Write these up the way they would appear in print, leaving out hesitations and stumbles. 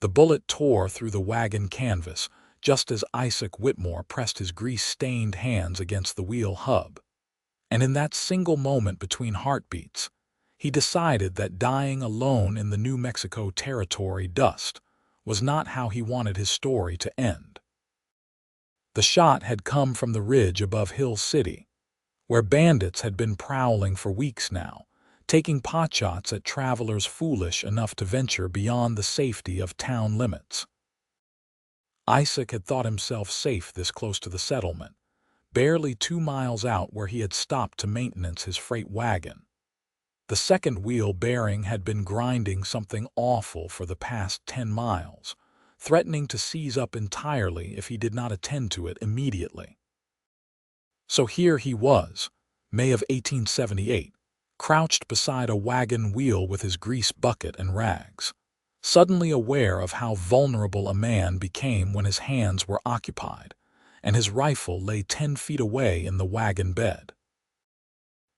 The bullet tore through the wagon canvas just as Isaac Whitmore pressed his grease-stained hands against the wheel hub. And in that single moment between heartbeats, he decided that dying alone in the New Mexico Territory dust was not how he wanted his story to end. The shot had come from the ridge above Hill City, where bandits had been prowling for weeks now, taking potshots at travelers foolish enough to venture beyond the safety of town limits. Isaac had thought himself safe this close to the settlement, barely 2 miles out where he had stopped to maintenance his freight wagon. The second wheel bearing had been grinding something awful for the past 10 miles, threatening to seize up entirely if he did not attend to it immediately. So here he was, May of 1878, crouched beside a wagon wheel with his grease bucket and rags, suddenly aware of how vulnerable a man became when his hands were occupied, and his rifle lay 10 feet away in the wagon bed.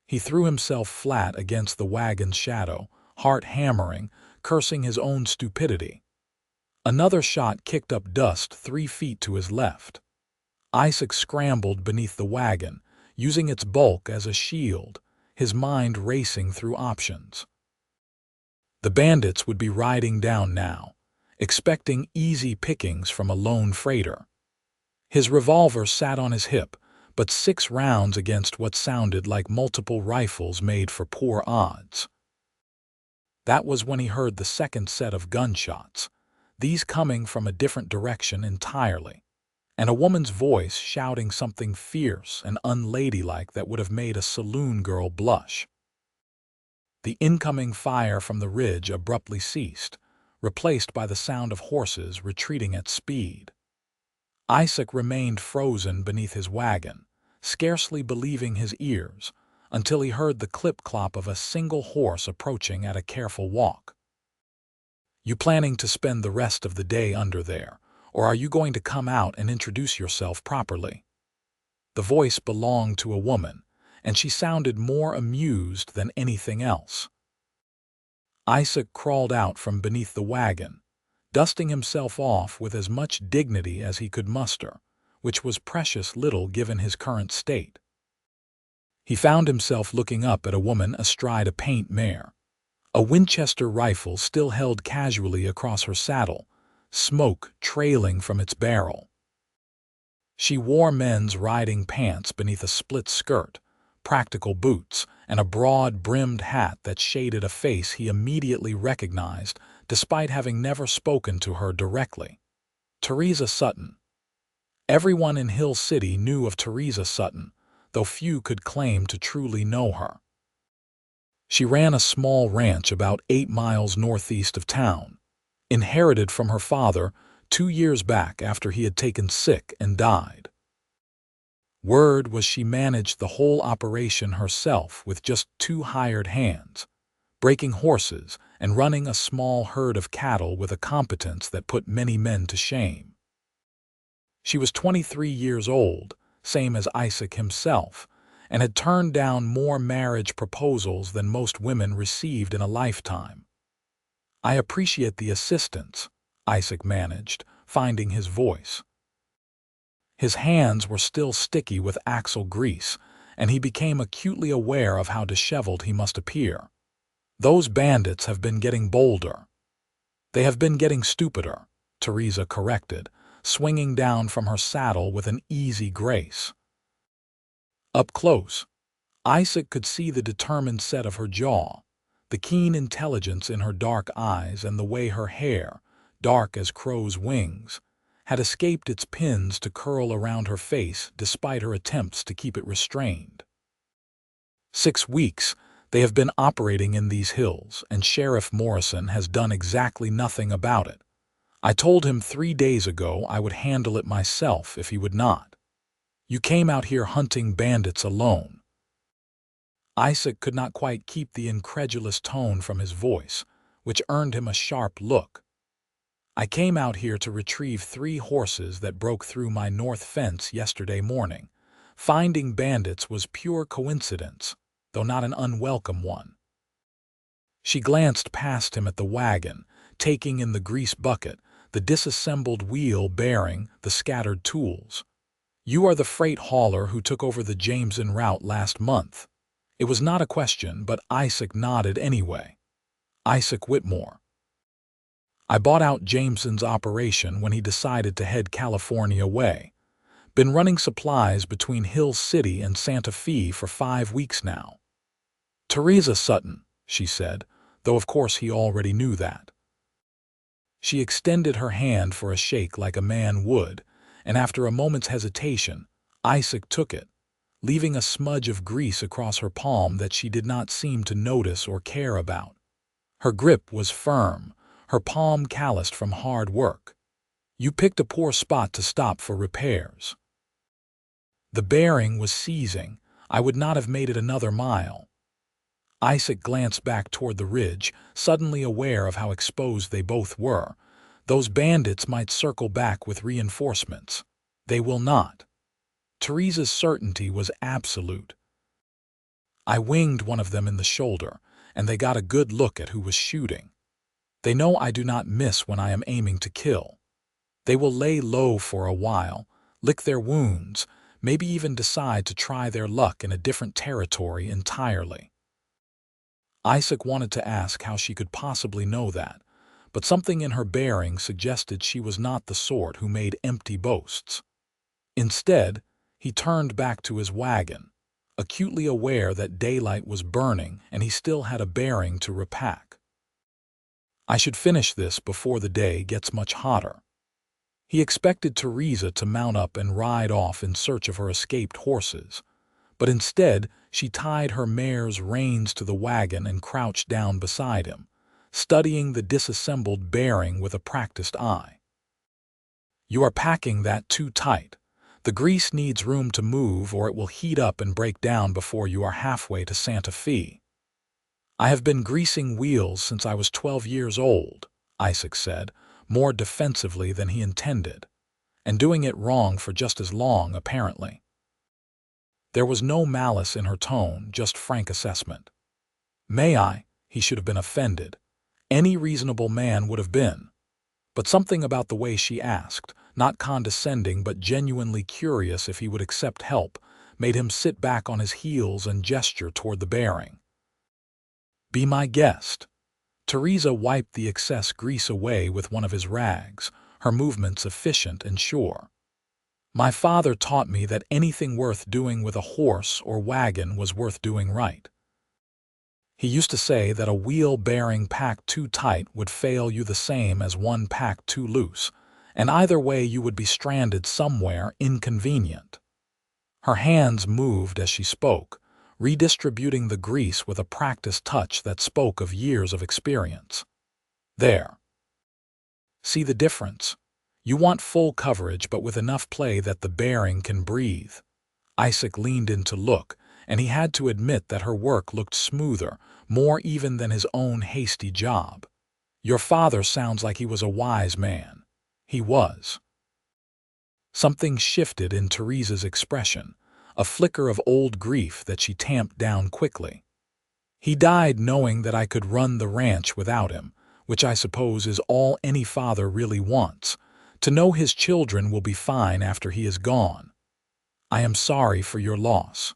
He threw himself flat against the wagon's shadow, heart hammering, cursing his own stupidity. Another shot kicked up dust 3 feet to his left. Isaac scrambled beneath the wagon, using its bulk as a shield, his mind racing through options. The bandits would be riding down now, expecting easy pickings from a lone freighter. His revolver sat on his hip, but 6 rounds against what sounded like multiple rifles made for poor odds. That was when he heard the second set of gunshots, these coming from a different direction entirely, and a woman's voice shouting something fierce and unladylike that would have made a saloon girl blush. The incoming fire from the ridge abruptly ceased, replaced by the sound of horses retreating at speed. Isaac remained frozen beneath his wagon, scarcely believing his ears, until he heard the clip-clop of a single horse approaching at a careful walk. "You planning to spend the rest of the day under there, or are you going to come out and introduce yourself properly?" The voice belonged to a woman, and she sounded more amused than anything else. Isaac crawled out from beneath the wagon, dusting himself off with as much dignity as he could muster, which was precious little given his current state. He found himself looking up at a woman astride a paint mare. A Winchester rifle still held casually across her saddle, smoke trailing from its barrel. She wore men's riding pants beneath a split skirt, practical boots, and a broad-brimmed hat that shaded a face he immediately recognized despite having never spoken to her directly. Theresa Sutton. Everyone in Hill City knew of Theresa Sutton, though few could claim to truly know her. She ran a small ranch about 8 miles northeast of town, inherited from her father 2 years back after he had taken sick and died. Word was she managed the whole operation herself with just 2 hired hands, breaking horses and running a small herd of cattle with a competence that put many men to shame. She was 23 years old, same as Isaac himself, and had turned down more marriage proposals than most women received in a lifetime. "I appreciate the assistance," Isaac managed, finding his voice. His hands were still sticky with axle grease, and he became acutely aware of how disheveled he must appear. "Those bandits have been getting bolder." "They have been getting stupider," Theresa corrected, swinging down from her saddle with an easy grace. Up close, Isaac could see the determined set of her jaw, the keen intelligence in her dark eyes, and the way her hair, dark as crow's wings, had escaped its pins to curl around her face despite her attempts to keep it restrained. 6 weeks they have been operating in these hills, and Sheriff Morrison has done exactly nothing about it. I told him 3 days ago I would handle it myself if he would not. You came out here hunting bandits alone." Isaac could not quite keep the incredulous tone from his voice, which earned him a sharp look. "I came out here to retrieve 3 horses that broke through my north fence yesterday morning. Finding bandits was pure coincidence, though not an unwelcome one." She glanced past him at the wagon, taking in the grease bucket, the disassembled wheel bearing the scattered tools. "You are the freight hauler who took over the Jameson route last month." It was not a question, but Isaac nodded anyway. "Isaac Whitmore. I bought out Jameson's operation when he decided to head California way. Been running supplies between Hill City and Santa Fe for 5 weeks now." "Theresa Sutton," she said, though of course he already knew that. She extended her hand for a shake like a man would, and after a moment's hesitation, Isaac took it, leaving a smudge of grease across her palm that she did not seem to notice or care about. Her grip was firm, her palm calloused from hard work. "You picked a poor spot to stop for repairs." "The bearing was seizing. I would not have made it another mile." Isaac glanced back toward the ridge, suddenly aware of how exposed they both were. Those bandits might circle back with reinforcements. They will not. Theresa's certainty was absolute. "I winged one of them in the shoulder, and they got a good look at who was shooting. They know I do not miss when I am aiming to kill. They will lay low for a while, lick their wounds, maybe even decide to try their luck in a different territory entirely." Isaac wanted to ask how she could possibly know that, but something in her bearing suggested she was not the sort who made empty boasts. Instead, he turned back to his wagon, acutely aware that daylight was burning and he still had a bearing to repack. "I should finish this before the day gets much hotter." He expected Theresa to mount up and ride off in search of her escaped horses, but instead she tied her mare's reins to the wagon and crouched down beside him, studying the disassembled bearing with a practiced eye. "You are packing that too tight. The grease needs room to move or it will heat up and break down before you are halfway to Santa Fe." "I have been greasing wheels since I was 12 years old," Isaac said, more defensively than he intended, "and doing it wrong for just as long, apparently." There was no malice in her tone, just frank assessment. "May I?" He should have been offended. Any reasonable man would have been. But something about the way she asked, not condescending but genuinely curious if he would accept help, made him sit back on his heels and gesture toward the bearing. "Be my guest." Theresa wiped the excess grease away with one of his rags, her movements efficient and sure. "My father taught me that anything worth doing with a horse or wagon was worth doing right. He used to say that a wheel bearing packed too tight would fail you the same as one packed too loose, and either way you would be stranded somewhere inconvenient." Her hands moved as she spoke, redistributing the grease with a practiced touch that spoke of years of experience. "There. See the difference? You want full coverage but with enough play that the bearing can breathe." Isaac leaned in to look, and he had to admit that her work looked smoother, more even than his own hasty job. "Your father sounds like he was a wise man." He was. Something shifted in Theresa's expression, a flicker of old grief that she tamped down quickly. "He died knowing that I could run the ranch without him, which I suppose is all any father really wants, to know his children will be fine after he is gone. I am sorry for your loss."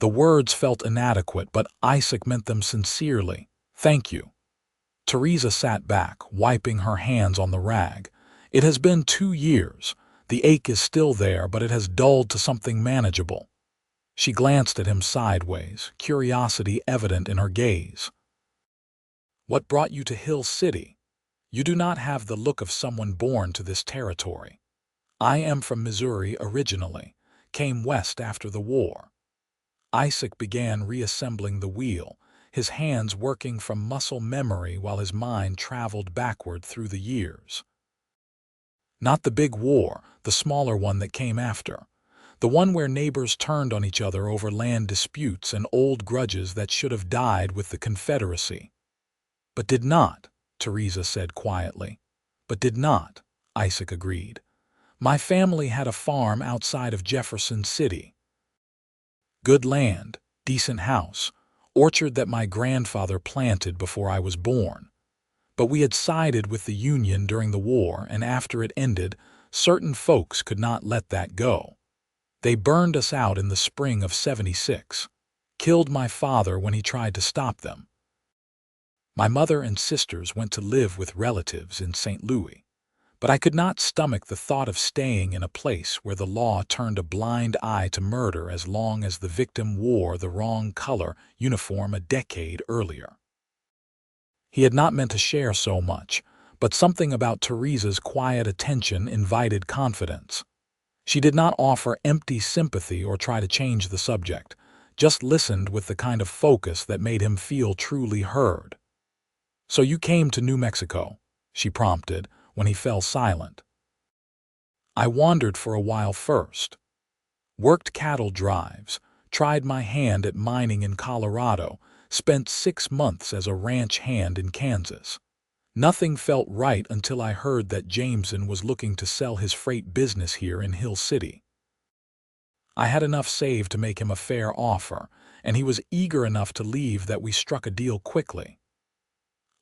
The words felt inadequate, but Isaac meant them sincerely. "Thank you." Theresa sat back, wiping her hands on the rag. "It has been 2 years. The ache is still there, but it has dulled to something manageable." She glanced at him sideways, curiosity evident in her gaze. "What brought you to Hill City? You do not have the look of someone born to this territory." "I am from Missouri originally, came west after the war." Isaac began reassembling the wheel, his hands working from muscle memory while his mind traveled backward through the years. "Not the big war, the smaller one that came after. The one where neighbors turned on each other over land disputes and old grudges that should have died with the Confederacy." "But did not," Theresa said quietly. "But did not," Isaac agreed. "My family had a farm outside of Jefferson City. Good land, decent house, orchard that my grandfather planted before I was born. But we had sided with the Union during the war, and after it ended, certain folks could not let that go. They burned us out in the spring of '76, killed my father when he tried to stop them. My mother and sisters went to live with relatives in St. Louis, but I could not stomach the thought of staying in a place where the law turned a blind eye to murder as long as the victim wore the wrong color uniform a decade earlier. He had not meant to share so much, but something about Theresa's quiet attention invited confidence. She did not offer empty sympathy or try to change the subject, just listened with the kind of focus that made him feel truly heard. "So you came to New Mexico," she prompted, when he fell silent. I wandered for a while first. Worked cattle drives, tried my hand at mining in Colorado, spent 6 months as a ranch hand in Kansas. Nothing felt right until I heard that Jameson was looking to sell his freight business here in Hill City. I had enough saved to make him a fair offer, and he was eager enough to leave that we struck a deal quickly.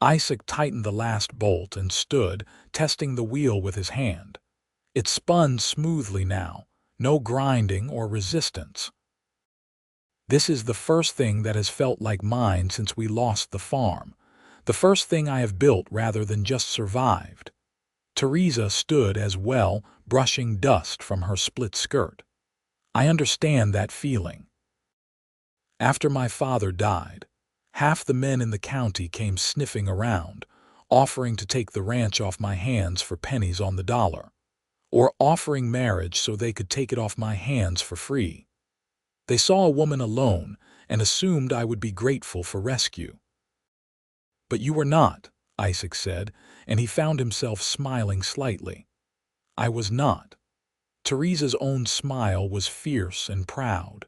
Isaac tightened the last bolt and stood, testing the wheel with his hand. It spun smoothly now, no grinding or resistance. "This is the first thing that has felt like mine since we lost the farm. The first thing I have built rather than just survived." Theresa stood as well, brushing dust from her split skirt. "I understand that feeling. After my father died, half the men in the county came sniffing around, offering to take the ranch off my hands for pennies on the dollar, or offering marriage so they could take it off my hands for free. They saw a woman alone and assumed I would be grateful for rescue." "But you were not," Isaac said, and he found himself smiling slightly. "I was not." Theresa's own smile was fierce and proud.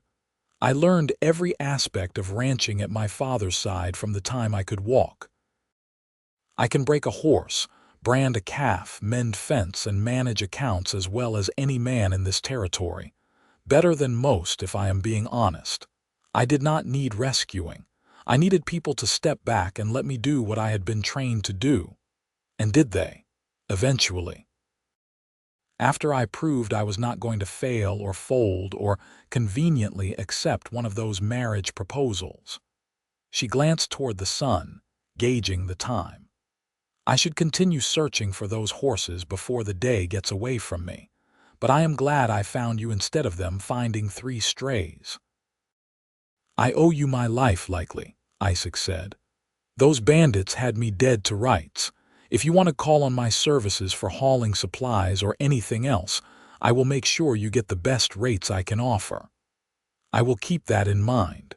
"I learned every aspect of ranching at my father's side from the time I could walk. I can break a horse, brand a calf, mend fence, and manage accounts as well as any man in this territory. Better than most, if I am being honest. I did not need rescuing. I needed people to step back and let me do what I had been trained to do. And did they? Eventually. After I proved I was not going to fail or fold or conveniently accept one of those marriage proposals." She glanced toward the sun, gauging the time. "I should continue searching for those horses before the day gets away from me, but I am glad I found you instead of them finding 3 strays." "I owe you my life, likely," Isaac said. "Those bandits had me dead to rights. If you want to call on my services for hauling supplies or anything else, I will make sure you get the best rates I can offer." "I will keep that in mind."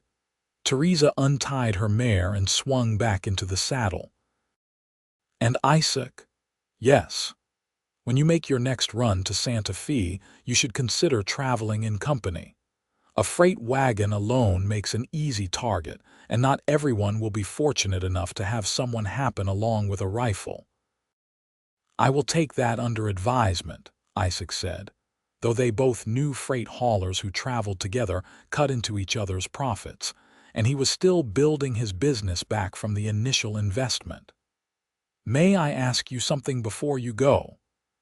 Theresa untied her mare and swung back into the saddle. "And Isaac?" "Yes. When you make your next run to Santa Fe, you should consider traveling in company. A freight wagon alone makes an easy target, and not everyone will be fortunate enough to have someone happen along with a rifle." "I will take that under advisement," Isaac said, though they both knew freight haulers who traveled together cut into each other's profits, and he was still building his business back from the initial investment. "May I ask you something before you go?"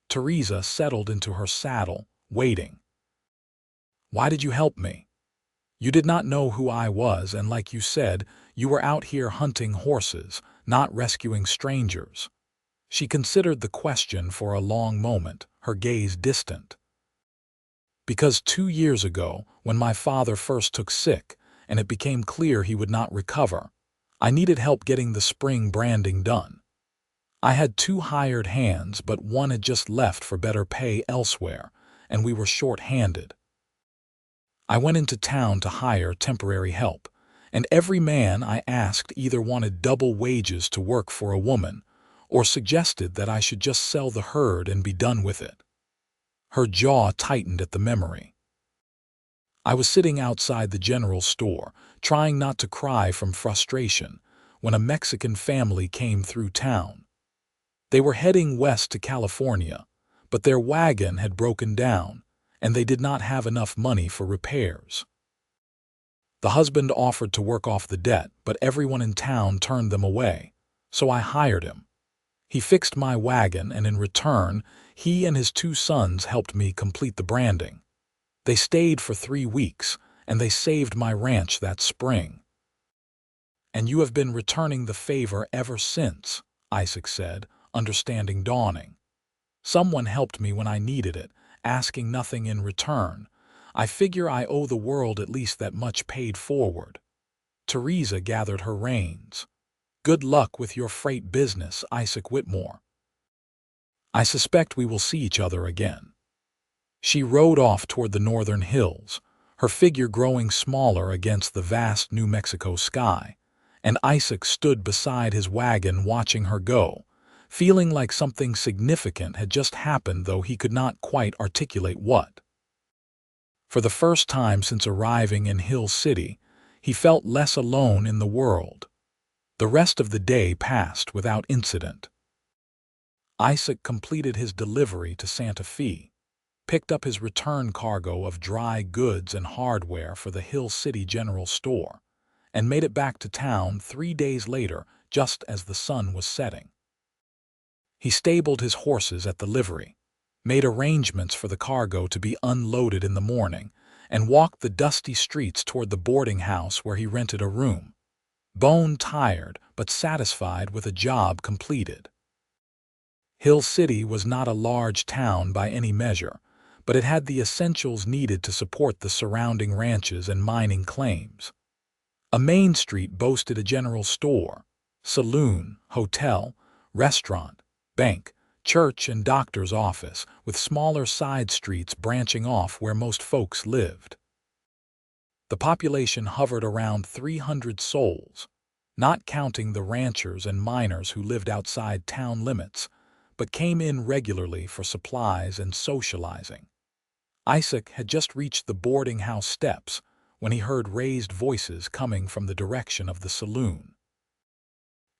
Theresa settled into her saddle, waiting. "Why did you help me? You did not know who I was, and like you said, you were out here hunting horses, not rescuing strangers." She considered the question for a long moment, her gaze distant. "Because 2 years ago, when my father first took sick, and it became clear he would not recover, I needed help getting the spring branding done. I had 2 hired hands, but one had just left for better pay elsewhere, and we were short-handed. I went into town to hire temporary help, and every man I asked either wanted double wages to work for a woman, or suggested that I should just sell the herd and be done with it." Her jaw tightened at the memory. "I was sitting outside the general store, trying not to cry from frustration, when a Mexican family came through town. They were heading west to California, but their wagon had broken down, and they did not have enough money for repairs. The husband offered to work off the debt, but everyone in town turned them away, so I hired him. He fixed my wagon, and in return, he and his 2 sons helped me complete the branding. They stayed for 3 weeks, and they saved my ranch that spring. And you have been returning the favor ever since, Isaac said, understanding dawning. Someone helped me when I needed it, asking nothing in return. I figure I owe the world at least that much paid forward. Theresa gathered her reins. Good luck with your freight business, Isaac Whitmore. I suspect we will see each other again. She rode off toward the northern hills, her figure growing smaller against the vast New Mexico sky, and Isaac stood beside his wagon watching her go, feeling like something significant had just happened, though he could not quite articulate what. For the first time since arriving in Hill City, he felt less alone in the world. The rest of the day passed without incident. Isaac completed his delivery to Santa Fe, picked up his return cargo of dry goods and hardware for the Hill City General Store, and made it back to town 3 days later, just as the sun was setting. He stabled his horses at the livery, made arrangements for the cargo to be unloaded in the morning, and walked the dusty streets toward the boarding house where he rented a room, bone-tired but satisfied with a job completed. Hill City was not a large town by any measure, but it had the essentials needed to support the surrounding ranches and mining claims. A main street boasted a general store, saloon, hotel, restaurant, bank, church, and doctor's office, with smaller side streets branching off where most folks lived. The population hovered around 300 souls, not counting the ranchers and miners who lived outside town limits, but came in regularly for supplies and socializing. Isaac had just reached the boarding house steps when he heard raised voices coming from the direction of the saloon.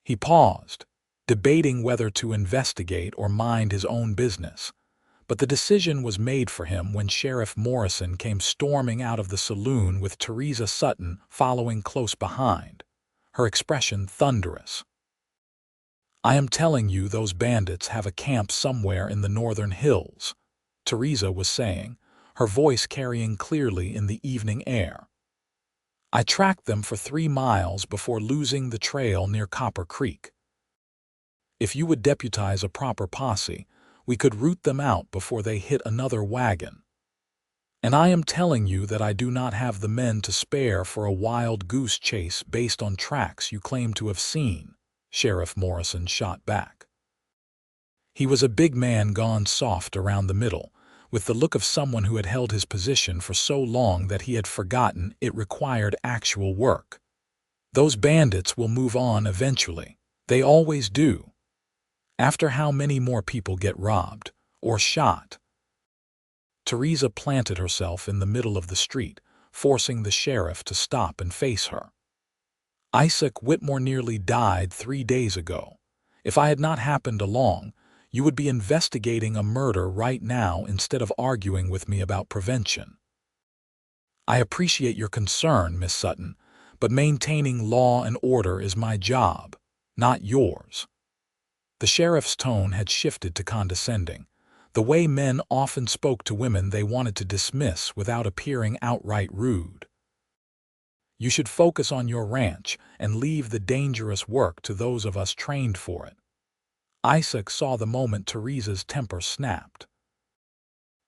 He paused, debating whether to investigate or mind his own business, but the decision was made for him when Sheriff Morrison came storming out of the saloon with Theresa Sutton following close behind, her expression thunderous. "I am telling you those bandits have a camp somewhere in the northern hills," Theresa was saying, her voice carrying clearly in the evening air. "I tracked them for 3 miles before losing the trail near Copper Creek. If you would deputize a proper posse, we could root them out before they hit another wagon. And I am telling you that I do not have the men to spare for a wild goose chase based on tracks you claim to have seen," Sheriff Morrison shot back. He was a big man gone soft around the middle, with the look of someone who had held his position for so long that he had forgotten it required actual work. "Those bandits will move on eventually. They always do. After how many more people get robbed or shot?" Theresa planted herself in the middle of the street, forcing the sheriff to stop and face her. "Isaac Whitmore nearly died 3 days ago. If I had not happened along, you would be investigating a murder right now instead of arguing with me about prevention. I appreciate your concern, Miss Sutton, but maintaining law and order is my job, not yours." The sheriff's tone had shifted to condescending, the way men often spoke to women they wanted to dismiss without appearing outright rude. "You should focus on your ranch and leave the dangerous work to those of us trained for it." Isaac saw the moment Theresa's temper snapped.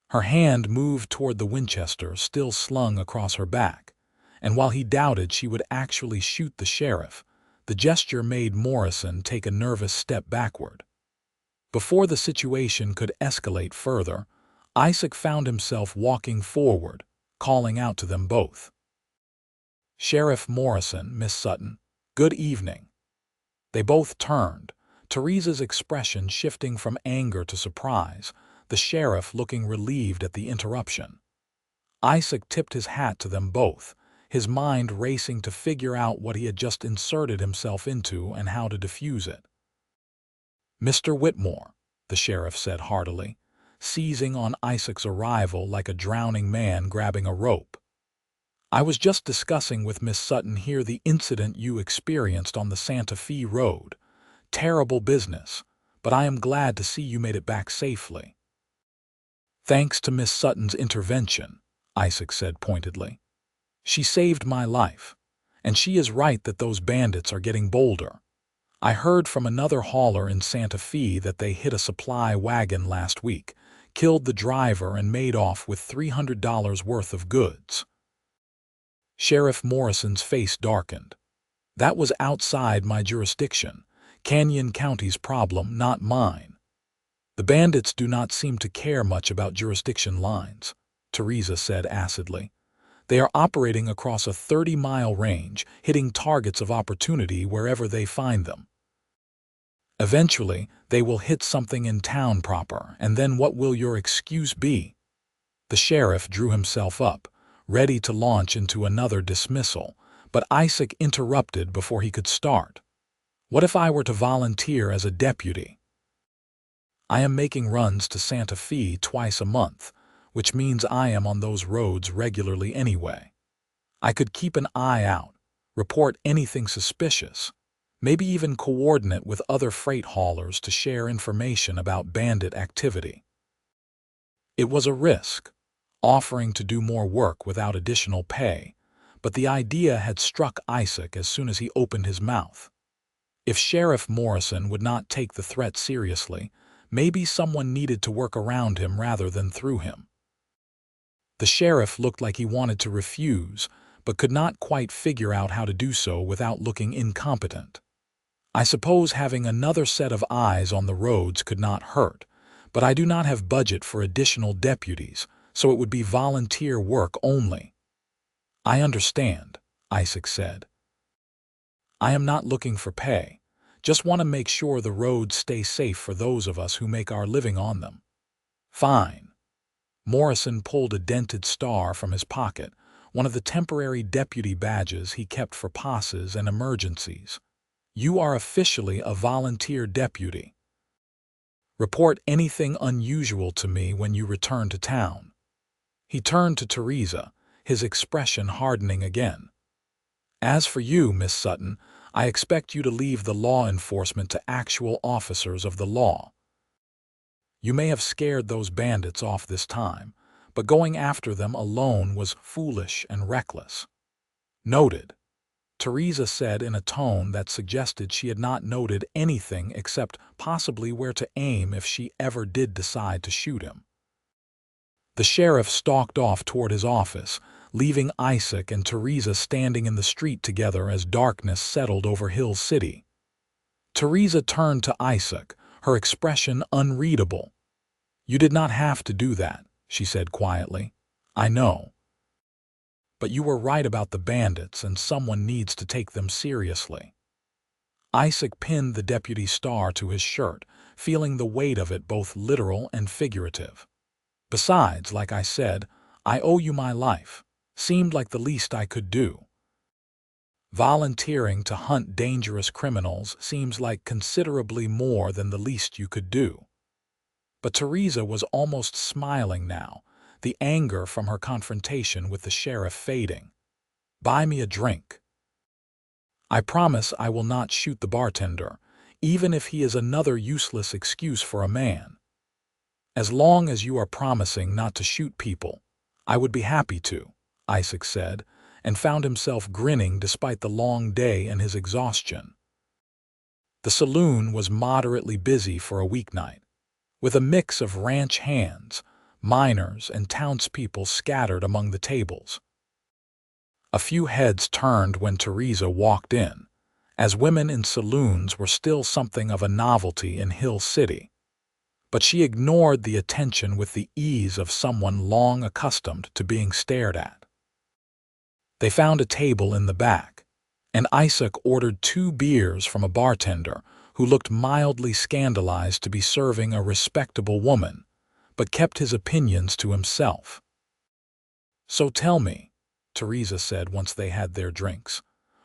Her hand moved toward the Winchester still slung across her back, and while he doubted she would actually shoot the sheriff, the gesture made Morrison take a nervous step backward. Before the situation could escalate further, Isaac found himself walking forward, calling out to them both. "Sheriff Morrison, Miss Sutton, good evening." They both turned, Theresa's expression shifting from anger to surprise, the sheriff looking relieved at the interruption. Isaac tipped his hat to them both, his mind racing to figure out what he had just inserted himself into and how to defuse it. "Mr. Whitmore," the sheriff said heartily, seizing on Isaac's arrival like a drowning man grabbing a rope. "I was just discussing with Miss Sutton here the incident you experienced on the Santa Fe road. Terrible business, but I am glad to see you made it back safely." "Thanks to Miss Sutton's intervention," Isaac said pointedly. "She saved my life, and she is right that those bandits are getting bolder. I heard from another hauler in Santa Fe that they hit a supply wagon last week, killed the driver, and made off with $300 worth of goods." Sheriff Morrison's face darkened. "That was outside my jurisdiction, Canyon County's problem, not mine." "The bandits do not seem to care much about jurisdiction lines," Theresa said acidly. "They are operating across a 30-mile range, hitting targets of opportunity wherever they find them. Eventually, they will hit something in town proper, and then what will your excuse be?" The sheriff drew himself up, ready to launch into another dismissal, but Isaac interrupted before he could start. "What if I were to volunteer as a deputy? I am making runs to Santa Fe twice a month, which means I am on those roads regularly anyway. I could keep an eye out, report anything suspicious, maybe even coordinate with other freight haulers to share information about bandit activity." It was a risk, offering to do more work without additional pay, but the idea had struck Isaac as soon as he opened his mouth. If Sheriff Morrison would not take the threat seriously, maybe someone needed to work around him rather than through him. The sheriff looked like he wanted to refuse, but could not quite figure out how to do so without looking incompetent. "I suppose having another set of eyes on the roads could not hurt, but I do not have budget for additional deputies, so it would be volunteer work only." "I understand," Isaac said. "I am not looking for pay. Just want to make sure the roads stay safe for those of us who make our living on them." "Fine." Morrison pulled a dented star from his pocket, one of the temporary deputy badges he kept for passes and emergencies. "You are officially a volunteer deputy. Report anything unusual to me when you return to town." He turned to Theresa, his expression hardening again. "As for you, Miss Sutton, I expect you to leave the law enforcement to actual officers of the law. You may have scared those bandits off this time, but going after them alone was foolish and reckless." "Noted," Theresa said in a tone that suggested she had not noted anything except possibly where to aim if she ever did decide to shoot him. The sheriff stalked off toward his office, leaving Isaac and Theresa standing in the street together as darkness settled over Hill City. Theresa turned to Isaac, her expression unreadable. "You did not have to do that," she said quietly. "I know. But you were right about the bandits, and someone needs to take them seriously." Isaac pinned the deputy star to his shirt, feeling the weight of it both literal and figurative. "Besides, like I said, I owe you my life. Seemed like the least I could do. Volunteering to hunt dangerous criminals seems like considerably more than the least you could do." But Theresa was almost smiling now, the anger from her confrontation with the sheriff fading. "Buy me a drink." "I promise I will not shoot the bartender, even if he is another useless excuse for a man. As long as you are promising not to shoot people, I would be happy to," Isaac said, and found himself grinning despite the long day and his exhaustion. The saloon was moderately busy for a weeknight, with a mix of ranch hands, miners, and townspeople scattered among the tables. A few heads turned when Theresa walked in, as women in saloons were still something of a novelty in Hill City. But she ignored the attention with the ease of someone long accustomed to being stared at. They found a table in the back, and Isaac ordered 2 beers from a bartender who looked mildly scandalized to be serving a respectable woman, but kept his opinions to himself. "So tell me," Theresa said once they had their drinks,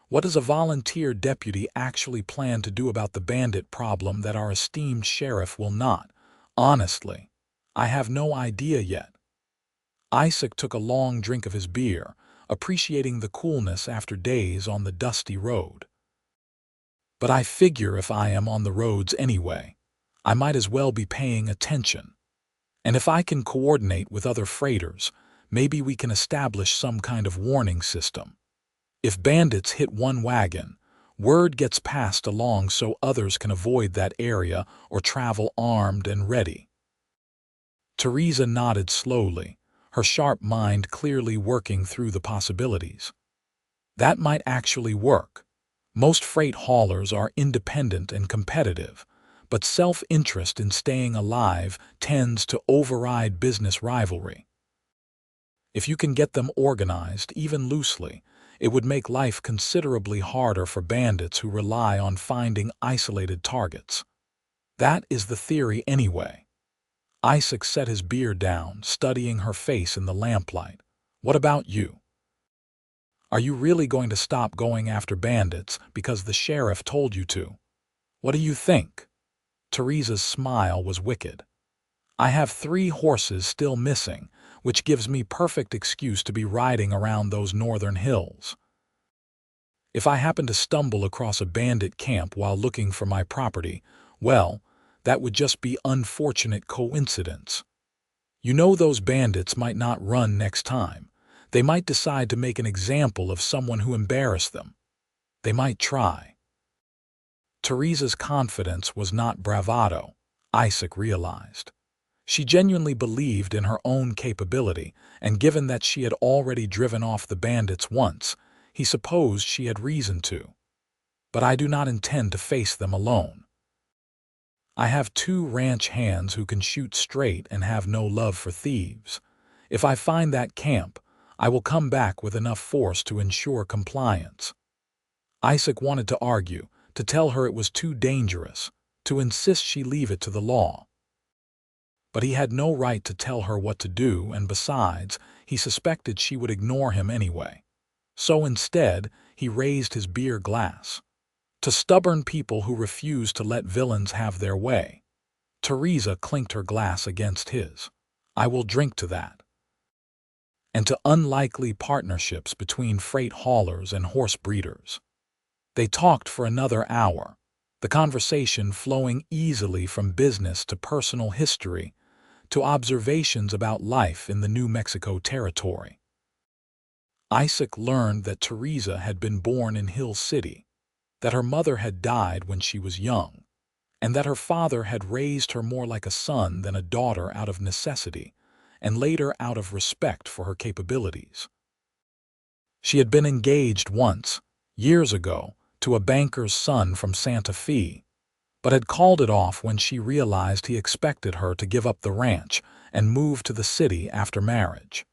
"what does a volunteer deputy actually plan to do about the bandit problem that our esteemed sheriff will not? Honestly, I have no idea yet." Isaac took a long drink of his beer, appreciating the coolness after days on the dusty road. "But I figure if I am on the roads anyway, I might as well be paying attention. And if I can coordinate with other freighters, maybe we can establish some kind of warning system. If bandits hit one wagon, word gets passed along so others can avoid that area or travel armed and ready. Theresa nodded slowly, her sharp mind clearly working through the possibilities. That might actually work. Most freight haulers are independent and competitive, but self-interest in staying alive tends to override business rivalry. If you can get them organized, even loosely, it would make life considerably harder for bandits who rely on finding isolated targets. That is the theory anyway. Isaac set his beer down, studying her face in the lamplight. What about you? Are you really going to stop going after bandits because the sheriff told you to? What do you think? Theresa's smile was wicked. I have 3 horses still missing, which gives me perfect excuse to be riding around those northern hills. If I happen to stumble across a bandit camp while looking for my property, well, that would just be unfortunate coincidence. You know those bandits might not run next time. They might decide to make an example of someone who embarrassed them. They might try. Theresa's confidence was not bravado, Isaac realized. She genuinely believed in her own capability, and given that she had already driven off the bandits once, he supposed she had reason to. But I do not intend to face them alone. I have 2 ranch hands who can shoot straight and have no love for thieves. If I find that camp, I will come back with enough force to ensure compliance. Isaac wanted to argue, to tell her it was too dangerous, to insist she leave it to the law. But he had no right to tell her what to do, and besides, he suspected she would ignore him anyway. So instead, he raised his beer glass. To stubborn people who refuse to let villains have their way. Theresa clinked her glass against his. I will drink to that. And to unlikely partnerships between freight haulers and horse breeders. They talked for another hour, the conversation flowing easily from business to personal history, to observations about life in the New Mexico territory. Isaac learned that Theresa had been born in Hill City, that her mother had died when she was young, and that her father had raised her more like a son than a daughter out of necessity, and later out of respect for her capabilities. She had been engaged once, years ago, to a banker's son from Santa Fe, but had called it off when she realized he expected her to give up the ranch and move to the city after marriage.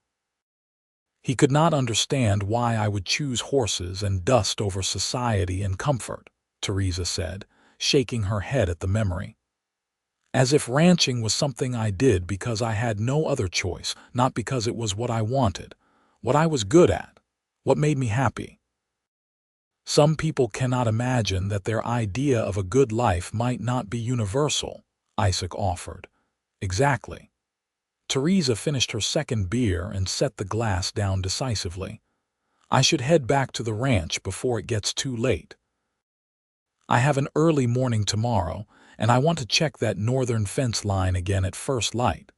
He could not understand why I would choose horses and dust over society and comfort, Theresa said, shaking her head at the memory. As if ranching was something I did because I had no other choice, not because it was what I wanted, what I was good at, what made me happy. Some people cannot imagine that their idea of a good life might not be universal, Isaac offered. Exactly. Theresa finished her second beer and set the glass down decisively. I should head back to the ranch before it gets too late. I have an early morning tomorrow, and I want to check that northern fence line again at first light.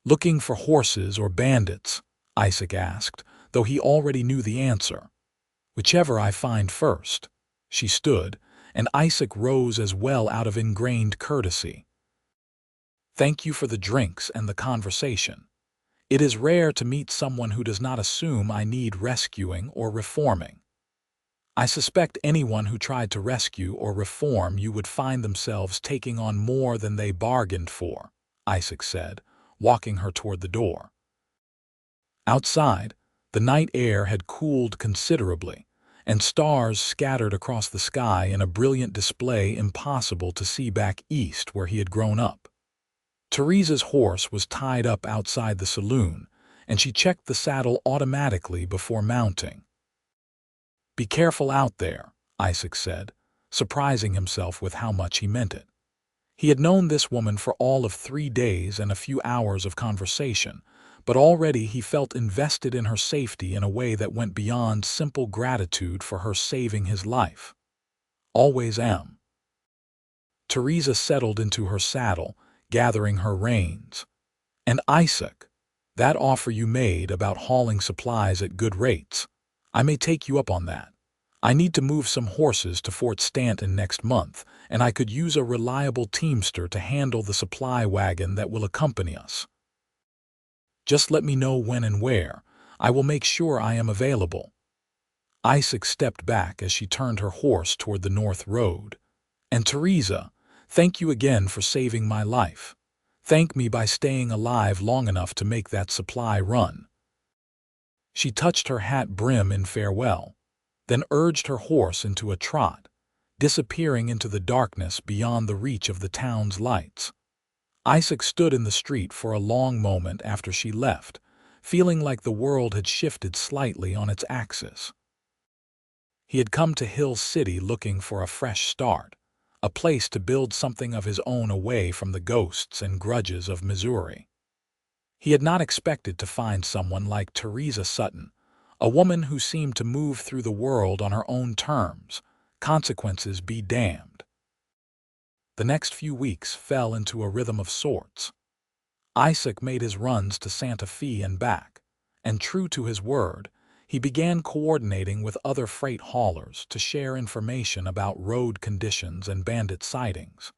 Looking for horses or bandits? Isaac asked, though he already knew the answer. Whichever I find first. She stood, and Isaac rose as well out of ingrained courtesy. Thank you for the drinks and the conversation. It is rare to meet someone who does not assume I need rescuing or reforming. I suspect anyone who tried to rescue or reform you would find themselves taking on more than they bargained for, Isaac said, walking her toward the door. Outside, the night air had cooled considerably, and stars scattered across the sky in a brilliant display impossible to see back east where he had grown up. Theresa's horse was tied up outside the saloon, and she checked the saddle automatically before mounting. Be careful out there, Isaac said, surprising himself with how much he meant it. He had known this woman for all of 3 days and a few hours of conversation, but already he felt invested in her safety in a way that went beyond simple gratitude for her saving his life. Always am. Theresa settled into her saddle, gathering her reins. "And Isaac, that offer you made about hauling supplies at good rates, I may take you up on that. I need to move some horses to Fort Stanton next month, and I could use a reliable teamster to handle the supply wagon that will accompany us. Just let me know when and where. I will make sure I am available." Isaac stepped back as she turned her horse toward the north road. "And Theresa, thank you again for saving my life. Thank me by staying alive long enough to make that supply run." She touched her hat brim in farewell, then urged her horse into a trot, disappearing into the darkness beyond the reach of the town's lights. Isaac stood in the street for a long moment after she left, feeling like the world had shifted slightly on its axis. He had come to Hill City looking for a fresh start, a place to build something of his own away from the ghosts and grudges of Missouri. He had not expected to find someone like Theresa Sutton, a woman who seemed to move through the world on her own terms, consequences be damned. The next few weeks fell into a rhythm of sorts. Isaac made his runs to Santa Fe and back, and true to his word, he began coordinating with other freight haulers to share information about road conditions and bandit sightings.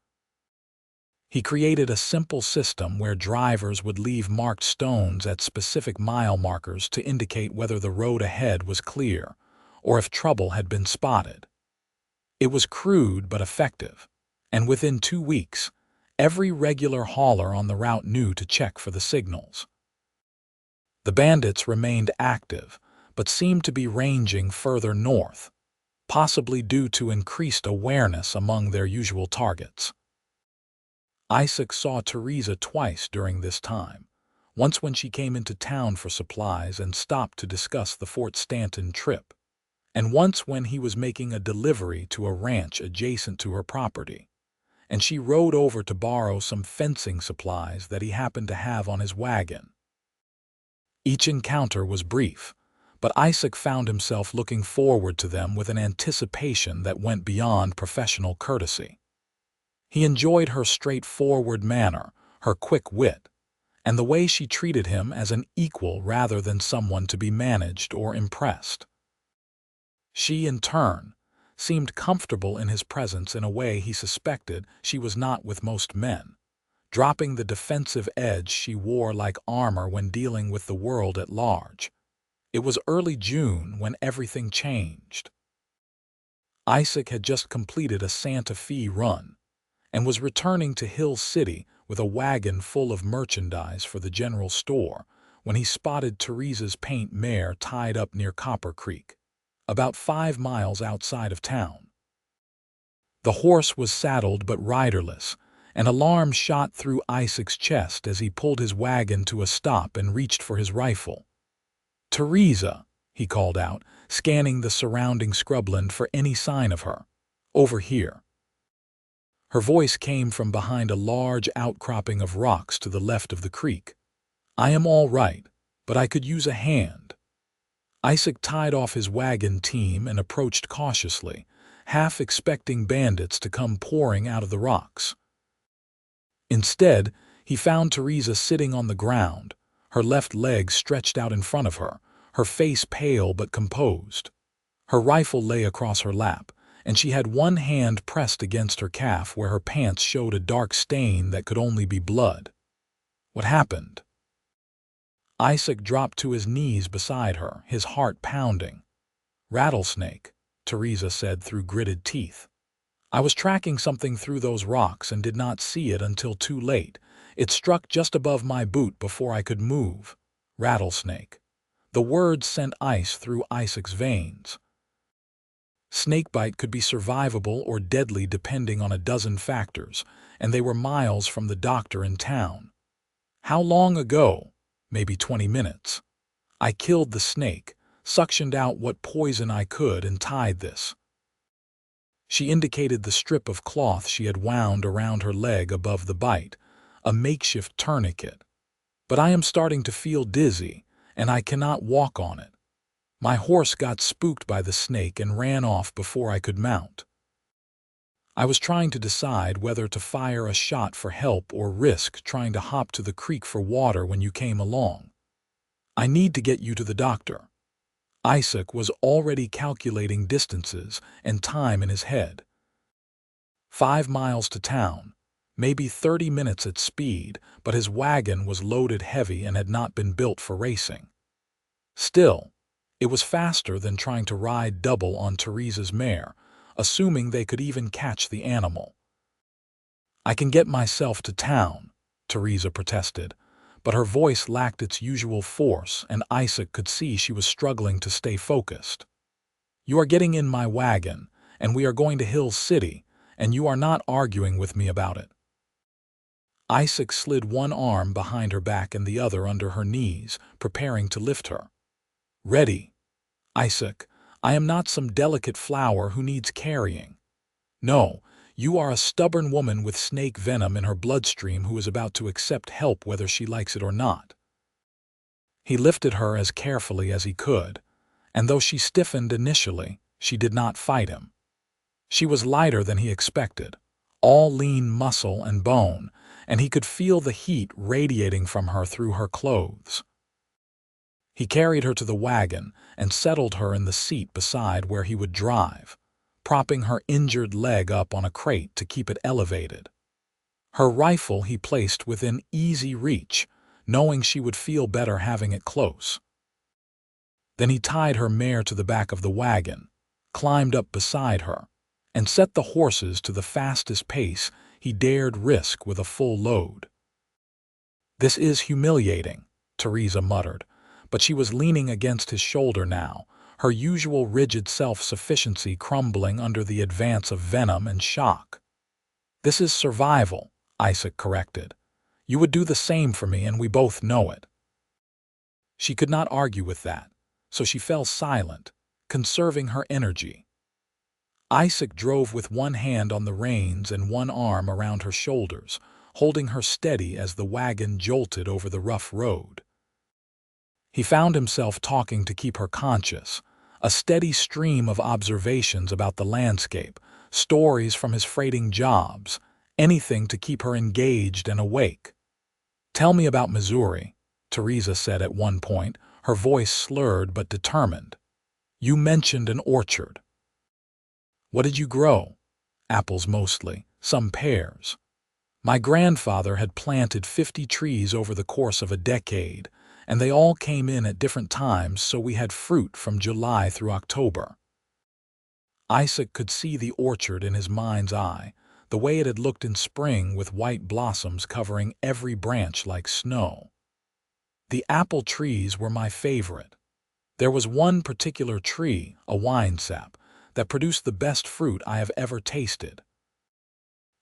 He created a simple system where drivers would leave marked stones at specific mile markers to indicate whether the road ahead was clear or if trouble had been spotted. It was crude but effective, and within 2 weeks, every regular hauler on the route knew to check for the signals. The bandits remained active, but seemed to be ranging further north, possibly due to increased awareness among their usual targets. Isaac saw Theresa twice during this time, once when she came into town for supplies and stopped to discuss the Fort Stanton trip, and once when he was making a delivery to a ranch adjacent to her property, and she rode over to borrow some fencing supplies that he happened to have on his wagon. Each encounter was brief, but Isaac found himself looking forward to them with an anticipation that went beyond professional courtesy. He enjoyed her straightforward manner, her quick wit, and the way she treated him as an equal rather than someone to be managed or impressed. She, in turn, seemed comfortable in his presence in a way he suspected she was not with most men, dropping the defensive edge she wore like armor when dealing with the world at large. It was early June when everything changed. Isaac had just completed a Santa Fe run and was returning to Hill City with a wagon full of merchandise for the general store when he spotted Theresa's paint mare tied up near Copper Creek, about 5 miles outside of town. The horse was saddled but riderless. An alarm shot through Isaac's chest as he pulled his wagon to a stop and reached for his rifle. "Theresa," he called out, scanning the surrounding scrubland for any sign of her. "Over here." Her voice came from behind a large outcropping of rocks to the left of the creek. "I am all right, but I could use a hand." Isaac tied off his wagon team and approached cautiously, half expecting bandits to come pouring out of the rocks. Instead, he found Theresa sitting on the ground, her left leg stretched out in front of her, her face pale but composed. Her rifle lay across her lap, and she had one hand pressed against her calf where her pants showed a dark stain that could only be blood. What happened? Isaac dropped to his knees beside her, his heart pounding. "Rattlesnake," Theresa said through gritted teeth. "I was tracking something through those rocks and did not see it until too late. It struck just above my boot before I could move. Rattlesnake." The words sent ice through Isaac's veins. Snakebite could be survivable or deadly depending on a dozen factors, and they were miles from the doctor in town. "How long ago?" "Maybe 20 minutes. I killed the snake, suctioned out what poison I could, and tied this." She indicated the strip of cloth she had wound around her leg above the bite, a makeshift tourniquet. "But I am starting to feel dizzy, and I cannot walk on it. My horse got spooked by the snake and ran off before I could mount." I was trying to decide whether to fire a shot for help or risk trying to hop to the creek for water when you came along. I need to get you to the doctor." Isaac was already calculating distances and time in his head. 5 miles to town, maybe 30 minutes at speed, but his wagon was loaded heavy and had not been built for racing. Still, it was faster than trying to ride double on Theresa's mare, assuming they could even catch the animal. "I can get myself to town," Theresa protested, but her voice lacked its usual force and Isaac could see she was struggling to stay focused. "You are getting in my wagon, and we are going to Hill City, and you are not arguing with me about it." Isaac slid one arm behind her back and the other under her knees, preparing to lift her. "Ready. Isaac, I am not some delicate flower who needs carrying. No, you are a stubborn woman with snake venom in her bloodstream who is about to accept help whether she likes it or not." He lifted her as carefully as he could, and though she stiffened initially, she did not fight him. She was lighter than he expected, all lean muscle and bone, and he could feel the heat radiating from her through her clothes. He carried her to the wagon and settled her in the seat beside where he would drive, propping her injured leg up on a crate to keep it elevated. Her rifle he placed within easy reach, knowing she would feel better having it close. Then he tied her mare to the back of the wagon, climbed up beside her, and set the horses to the fastest pace he dared risk with a full load. "This is humiliating," Theresa muttered, but she was leaning against his shoulder now, her usual rigid self-sufficiency crumbling under the advance of venom and shock. "This is survival," Isaac corrected. "You would do the same for me, and we both know it." She could not argue with that, so she fell silent, conserving her energy. Isaac drove with one hand on the reins and one arm around her shoulders, holding her steady as the wagon jolted over the rough road. He found himself talking to keep her conscious, a steady stream of observations about the landscape, stories from his freighting jobs, anything to keep her engaged and awake. "Tell me about Missouri," Theresa said at one point, her voice slurred but determined. "You mentioned an orchard." "What did you grow?" "Apples mostly, some pears. My grandfather had planted 50 trees over the course of a decade, and they all came in at different times, so we had fruit from July through October." Isaac could see the orchard in his mind's eye, the way it had looked in spring with white blossoms covering every branch like snow. "The apple trees were my favorite. There was one particular tree, a winesap, that produced the best fruit I have ever tasted.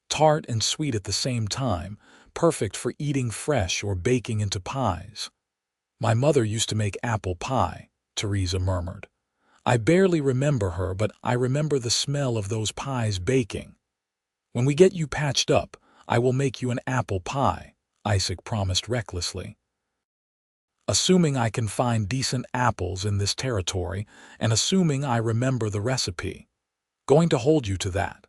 Tart and sweet at the same time, perfect for eating fresh or baking into pies. My mother used to make apple pie," Theresa murmured. "I barely remember her, but I remember the smell of those pies baking. When we get you patched up, I will make you an apple pie," Isaac promised recklessly. "Assuming I can find decent apples in this territory, and assuming I remember the recipe. Going to hold you to that."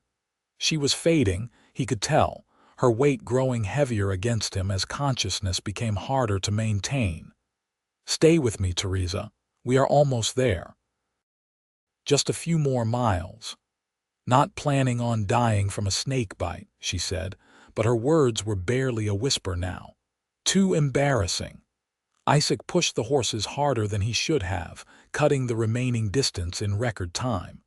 She was fading, he could tell, her weight growing heavier against him as consciousness became harder to maintain. "Stay with me, Theresa. We are almost there. Just a few more miles." "Not planning on dying from a snake bite," she said, but her words were barely a whisper now. Too embarrassing. Isaac pushed the horses harder than he should have, cutting the remaining distance in record time.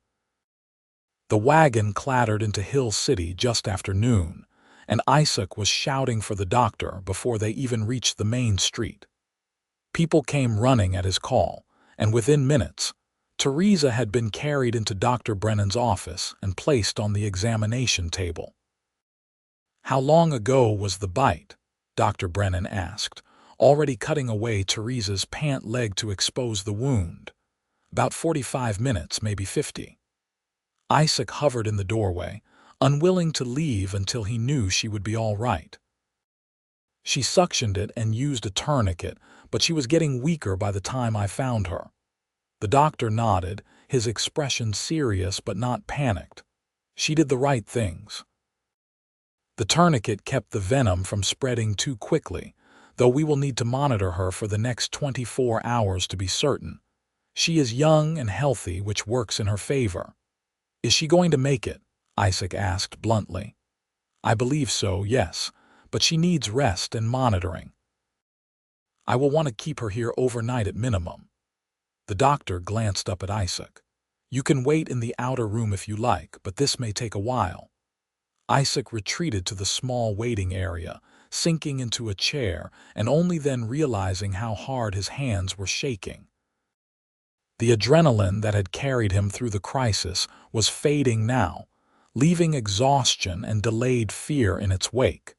The wagon clattered into Hill City just after noon, and Isaac was shouting for the doctor before they even reached the main street. People came running at his call, and within minutes, Theresa had been carried into Dr. Brennan's office and placed on the examination table. "How long ago was the bite?" Dr. Brennan asked, already cutting away Theresa's pant leg to expose the wound. "About 45 minutes, maybe 50. Isaac hovered in the doorway, unwilling to leave until he knew she would be all right. "She suctioned it and used a tourniquet, but she was getting weaker by the time I found her." The doctor nodded, his expression serious but not panicked. She did the right things. The tourniquet kept the venom from spreading too quickly, though we will need to monitor her for the next 24 hours to be certain. She is young and healthy, which works in her favor. Is she going to make it? Isaac asked bluntly. I believe so, yes, but she needs rest and monitoring. I will want to keep her here overnight at minimum. The doctor glanced up at Isaac. You can wait in the outer room if you like, but this may take a while. Isaac retreated to the small waiting area, sinking into a chair and only then realizing how hard his hands were shaking. The adrenaline that had carried him through the crisis was fading now, leaving exhaustion and delayed fear in its wake.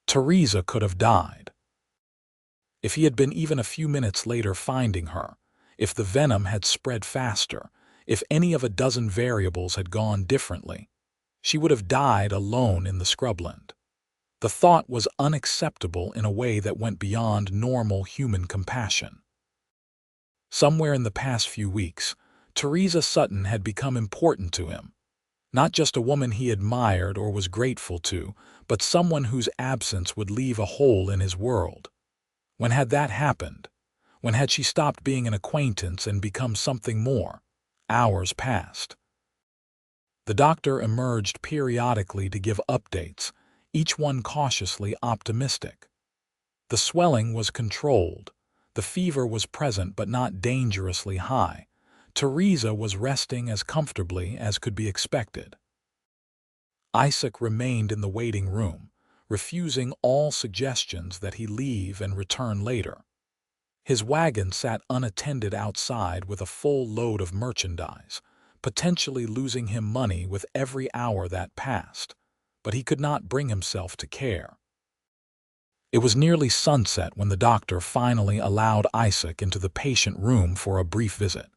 Theresa could have died. If he had been even a few minutes later finding her, if the venom had spread faster, if any of a dozen variables had gone differently, she would have died alone in the scrubland. The thought was unacceptable in a way that went beyond normal human compassion. Somewhere in the past few weeks, Theresa Sutton had become important to him. Not just a woman he admired or was grateful to, but someone whose absence would leave a hole in his world. When had that happened? When had she stopped being an acquaintance and become something more? Hours passed. The doctor emerged periodically to give updates, each one cautiously optimistic. The swelling was controlled. The fever was present but not dangerously high. Theresa was resting as comfortably as could be expected. Isaac remained in the waiting room, refusing all suggestions that he leave and return later. His wagon sat unattended outside with a full load of merchandise, potentially losing him money with every hour that passed, but he could not bring himself to care. It was nearly sunset when the doctor finally allowed Isaac into the patient room for a brief visit.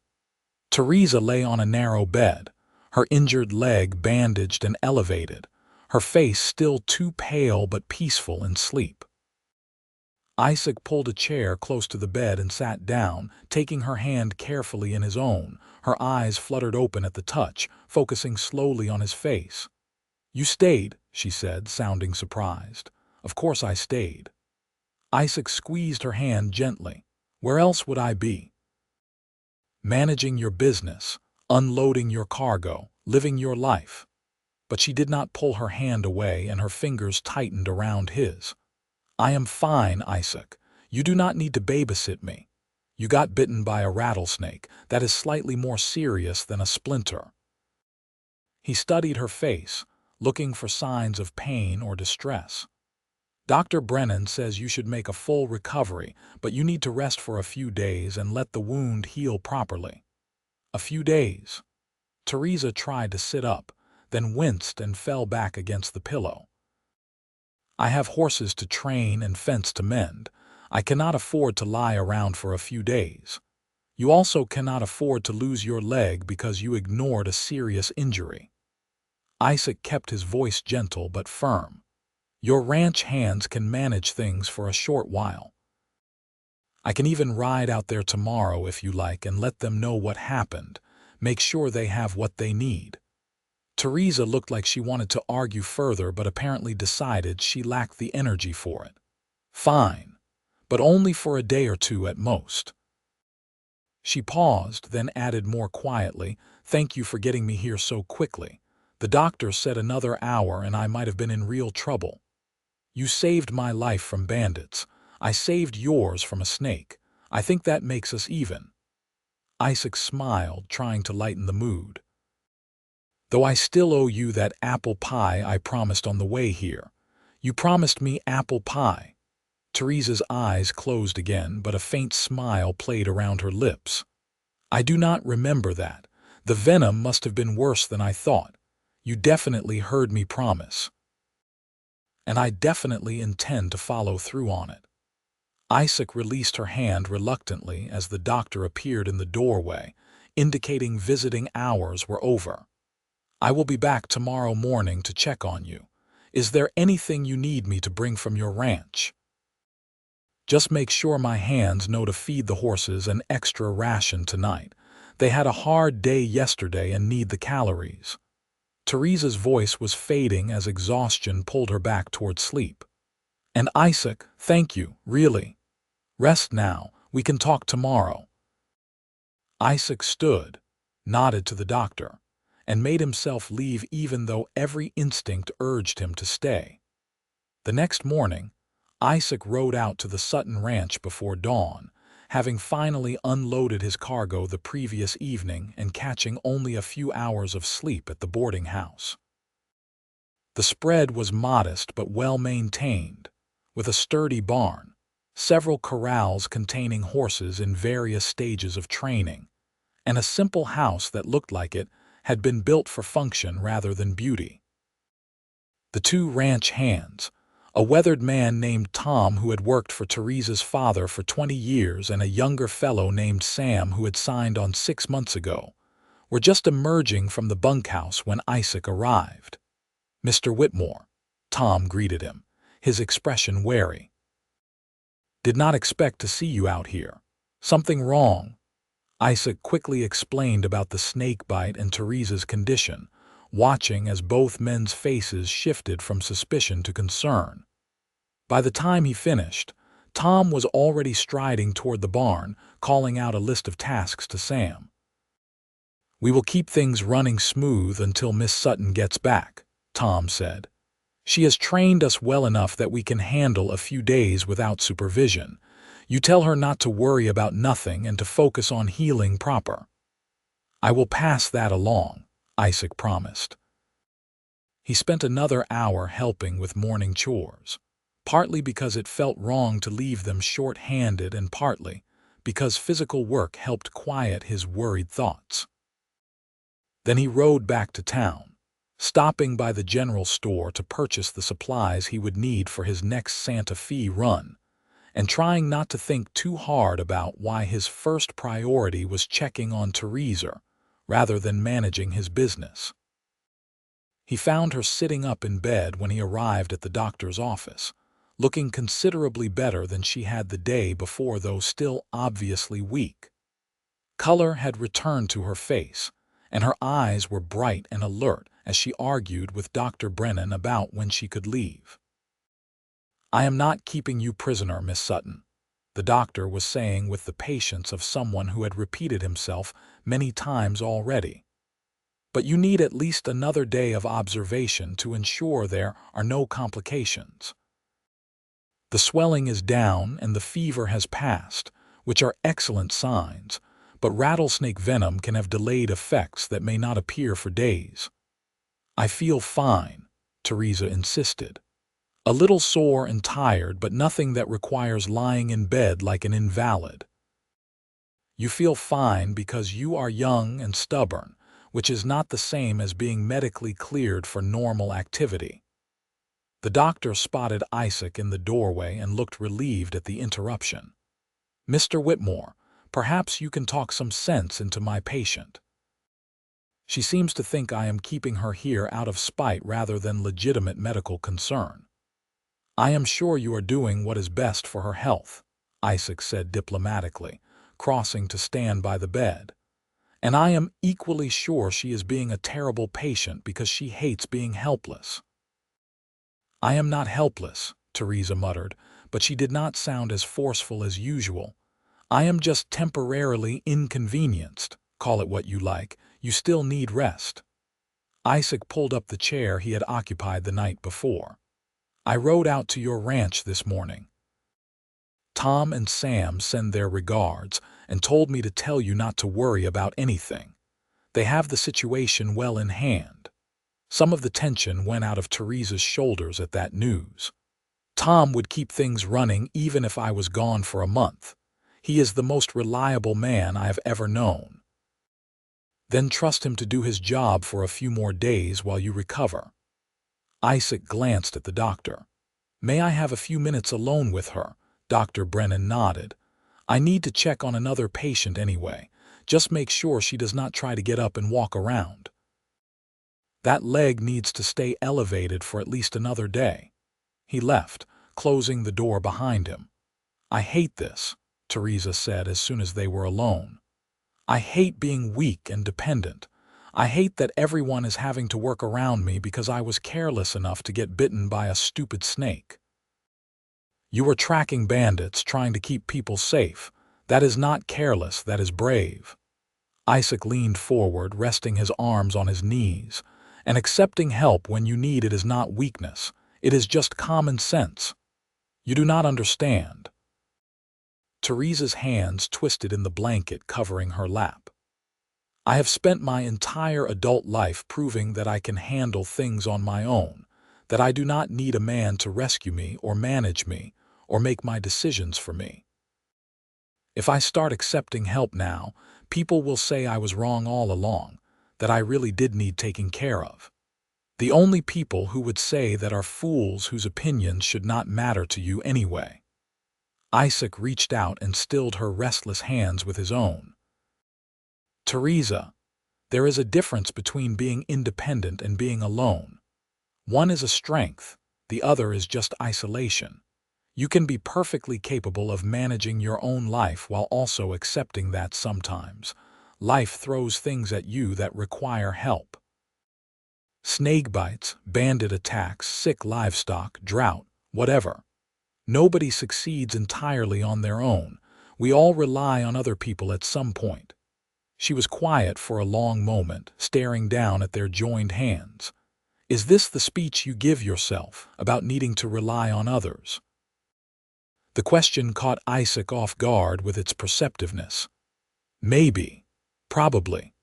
Theresa lay on a narrow bed, her injured leg bandaged and elevated, her face still too pale but peaceful in sleep. Isaac pulled a chair close to the bed and sat down, taking her hand carefully in his own. Her eyes fluttered open at the touch, focusing slowly on his face. "You stayed," she said, sounding surprised. "Of course I stayed." Isaac squeezed her hand gently. "Where else would I be?" "Managing your business, unloading your cargo, living your life." But she did not pull her hand away, and her fingers tightened around his. "I am fine, Isaac. You do not need to babysit me. You got bitten by a rattlesnake. That is slightly more serious than a splinter." He studied her face, looking for signs of pain or distress. "Dr. Brennan says you should make a full recovery, but you need to rest for a few days and let the wound heal properly." A few days. Theresa tried to sit up, then winced and fell back against the pillow. "I have horses to train and fence to mend. I cannot afford to lie around for a few days. You also cannot afford to lose your leg because you ignored a serious injury." Isaac kept his voice gentle but firm. "Your ranch hands can manage things for a short while. I can even ride out there tomorrow if you like and let them know what happened. Make sure they have what they need." Theresa looked like she wanted to argue further but apparently decided she lacked the energy for it. "Fine, but only for a day or two at most." She paused, then added more quietly, "Thank you for getting me here so quickly. The doctor said another hour and I might have been in real trouble. You saved my life from bandits. I saved yours from a snake. I think that makes us even." Isaac smiled, trying to lighten the mood. "Though I still owe you that apple pie I promised on the way here. You promised me apple pie." Theresa's eyes closed again, but a faint smile played around her lips. "I do not remember that. The venom must have been worse than I thought. You definitely heard me promise. And I definitely intend to follow through on it." Isaac released her hand reluctantly as the doctor appeared in the doorway, indicating visiting hours were over. "I will be back tomorrow morning to check on you. Is there anything you need me to bring from your ranch?" "Just make sure my hands know to feed the horses an extra ration tonight. They had a hard day yesterday and need the calories." Theresa's voice was fading as exhaustion pulled her back toward sleep. "And Isaac, thank you, really. Rest now, we can talk tomorrow." Isaac stood, nodded to the doctor, and made himself leave even though every instinct urged him to stay. The next morning, Isaac rode out to the Sutton ranch before dawn, having finally unloaded his cargo the previous evening and catching only a few hours of sleep at the boarding house. The spread was modest but well-maintained, with a sturdy barn, several corrals containing horses in various stages of training, and a simple house that looked like it had been built for function rather than beauty. The two ranch hands, a weathered man named Tom who had worked for Theresa's father for 20 years and a younger fellow named Sam who had signed on 6 months ago, were just emerging from the bunkhouse when Isaac arrived. "Mr. Whitmore," Tom greeted him, his expression wary. "Did not expect to see you out here. Something wrong?" Isaac quickly explained about the snake bite and Theresa's condition, watching as both men's faces shifted from suspicion to concern. By the time he finished, Tom was already striding toward the barn, calling out a list of tasks to Sam. "We will keep things running smooth until Miss Sutton gets back," Tom said. "She has trained us well enough that we can handle a few days without supervision. You tell her not to worry about nothing and to focus on healing proper." "I will pass that along," Isaac promised. He spent another hour helping with morning chores, partly because it felt wrong to leave them short-handed and partly because physical work helped quiet his worried thoughts. Then he rode back to town, stopping by the general store to purchase the supplies he would need for his next Santa Fe run, and trying not to think too hard about why his first priority was checking on Theresa rather than managing his business. He found her sitting up in bed when he arrived at the doctor's office, looking considerably better than she had the day before, though still obviously weak. Color had returned to her face, and her eyes were bright and alert as she argued with Dr. Brennan about when she could leave. "I am not keeping you prisoner, Miss Sutton," the doctor was saying with the patience of someone who had repeated himself many times already. "But you need at least another day of observation to ensure there are no complications. The swelling is down and the fever has passed, which are excellent signs, but rattlesnake venom can have delayed effects that may not appear for days." "I feel fine," Theresa insisted. "A little sore and tired, but nothing that requires lying in bed like an invalid." "You feel fine because you are young and stubborn, which is not the same as being medically cleared for normal activity." The doctor spotted Isaac in the doorway and looked relieved at the interruption. "Mr. Whitmore, perhaps you can talk some sense into my patient. She seems to think I am keeping her here out of spite rather than legitimate medical concern." "I am sure you are doing what is best for her health," Isaac said diplomatically, crossing to stand by the bed. "And I am equally sure she is being a terrible patient because she hates being helpless." "I am not helpless," Theresa muttered, but she did not sound as forceful as usual. "I am just temporarily inconvenienced. Call it what you like. You still need rest." Isaac pulled up the chair he had occupied the night before. "I rode out to your ranch this morning. Tom and Sam send their regards and told me to tell you not to worry about anything. They have the situation well in hand." Some of the tension went out of Theresa's shoulders at that news. "Tom would keep things running even if I was gone for a month. He is the most reliable man I have ever known." "Then trust him to do his job for a few more days while you recover." Isaac glanced at the doctor. "May I have a few minutes alone with her?" Dr. Brennan nodded. "I need to check on another patient anyway. Just make sure she does not try to get up and walk around. That leg needs to stay elevated for at least another day." He left, closing the door behind him. "I hate this," Theresa said as soon as they were alone. "I hate being weak and dependent. I hate that everyone is having to work around me because I was careless enough to get bitten by a stupid snake. You were tracking bandits, trying to keep people safe. That is not careless, that is brave. Isaac leaned forward, resting his arms on his knees. And accepting help when you need it is not weakness. It is just common sense. You do not understand. Theresa's hands twisted in the blanket covering her lap. I have spent my entire adult life proving that I can handle things on my own, that I do not need a man to rescue me or manage me or make my decisions for me. If I start accepting help now, people will say I was wrong all along, that I really did need taking care of. The only people who would say that are fools whose opinions should not matter to you anyway. Isaac reached out and stilled her restless hands with his own. Theresa, there is a difference between being independent and being alone. One is a strength, the other is just isolation. You can be perfectly capable of managing your own life while also accepting that sometimes life throws things at you that require help. Snake bites, bandit attacks, sick livestock, drought, whatever. Nobody succeeds entirely on their own. We all rely on other people at some point. She was quiet for a long moment, staring down at their joined hands. Is this the speech you give yourself about needing to rely on others? The question caught Isaac off guard with its perceptiveness. Maybe. Probably.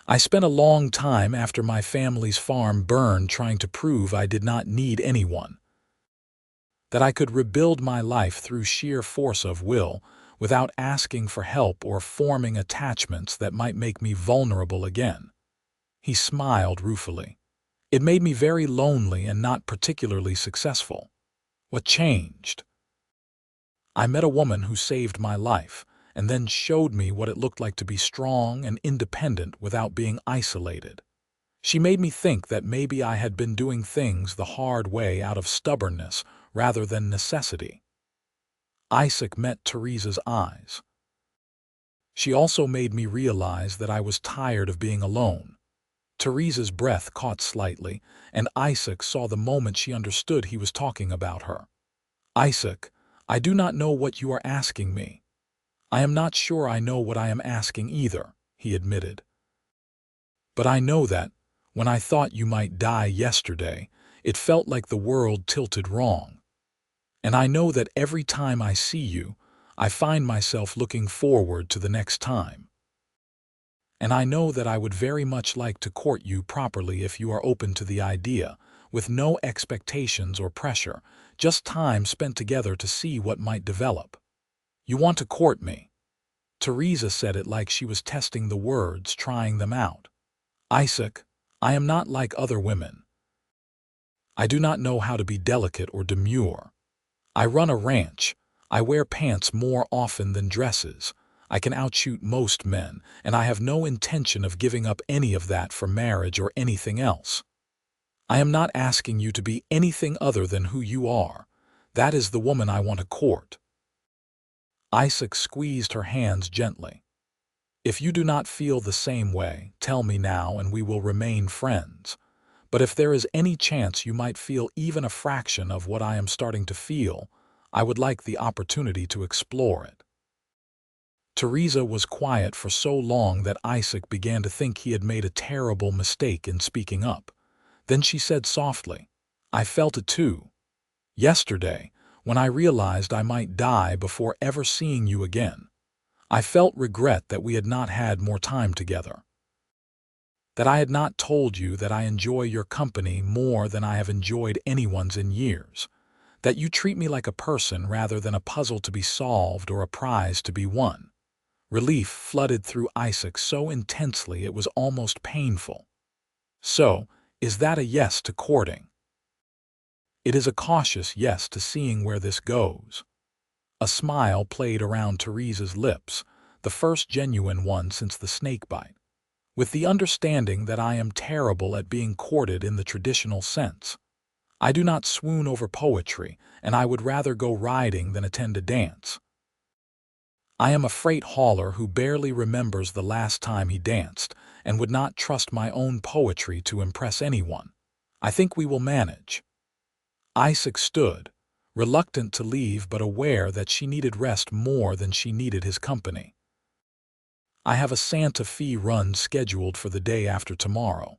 I spent a long time after my family's farm burned trying to prove I did not need anyone. That I could rebuild my life through sheer force of will without asking for help or forming attachments that might make me vulnerable again. He smiled ruefully. It made me very lonely and not particularly successful. What changed? I met a woman who saved my life and then showed me what it looked like to be strong and independent without being isolated. She made me think that maybe I had been doing things the hard way out of stubbornness rather than necessity. Isaac met Theresa's eyes. She also made me realize that I was tired of being alone. Theresa's breath caught slightly, and Isaac saw the moment she understood he was talking about her. Isaac, I do not know what you are asking me. I am not sure I know what I am asking either, he admitted. But I know that, when I thought you might die yesterday, it felt like the world tilted wrong. And I know that every time I see you, I find myself looking forward to the next time. And I know that I would very much like to court you properly if you are open to the idea, with no expectations or pressure, just time spent together to see what might develop. You want to court me. Theresa said it like she was testing the words, trying them out. Isaac, I am not like other women. I do not know how to be delicate or demure. I run a ranch. I wear pants more often than dresses. I can outshoot most men, and I have no intention of giving up any of that for marriage or anything else. I am not asking you to be anything other than who you are. That is the woman I want to court. Isaac squeezed her hands gently. If you do not feel the same way, tell me now and we will remain friends. But if there is any chance you might feel even a fraction of what I am starting to feel, I would like the opportunity to explore it. Theresa was quiet for so long that Isaac began to think he had made a terrible mistake in speaking up. Then she said softly, I felt it too. Yesterday, when I realized I might die before ever seeing you again, I felt regret that we had not had more time together. That I had not told you that I enjoy your company more than I have enjoyed anyone's in years. That you treat me like a person rather than a puzzle to be solved or a prize to be won. Relief flooded through Isaac so intensely it was almost painful. So, is that a yes to courting? It is a cautious yes to seeing where this goes. A smile played around Theresa's lips, the first genuine one since the snake bite. With the understanding that I am terrible at being courted in the traditional sense. I do not swoon over poetry, and I would rather go riding than attend a dance. I am a freight hauler who barely remembers the last time he danced, and would not trust my own poetry to impress anyone. I think we will manage." Isaac stood, reluctant to leave but aware that she needed rest more than she needed his company. "I have a Santa Fe run scheduled for the day after tomorrow.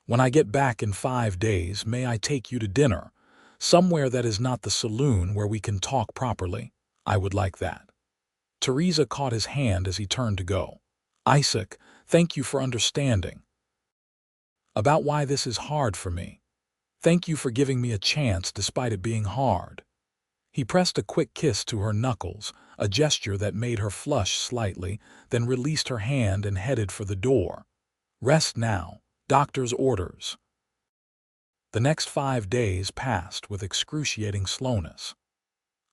When I get back in 5 days, may I take you to dinner, somewhere that is not the saloon where we can talk properly? I would like that." Theresa caught his hand as he turned to go. "Isaac, thank you for understanding about why this is hard for me. Thank you for giving me a chance despite it being hard." He pressed a quick kiss to her knuckles, a gesture that made her flush slightly, then released her hand and headed for the door. "Rest now. Doctor's orders." The next 5 days passed with excruciating slowness.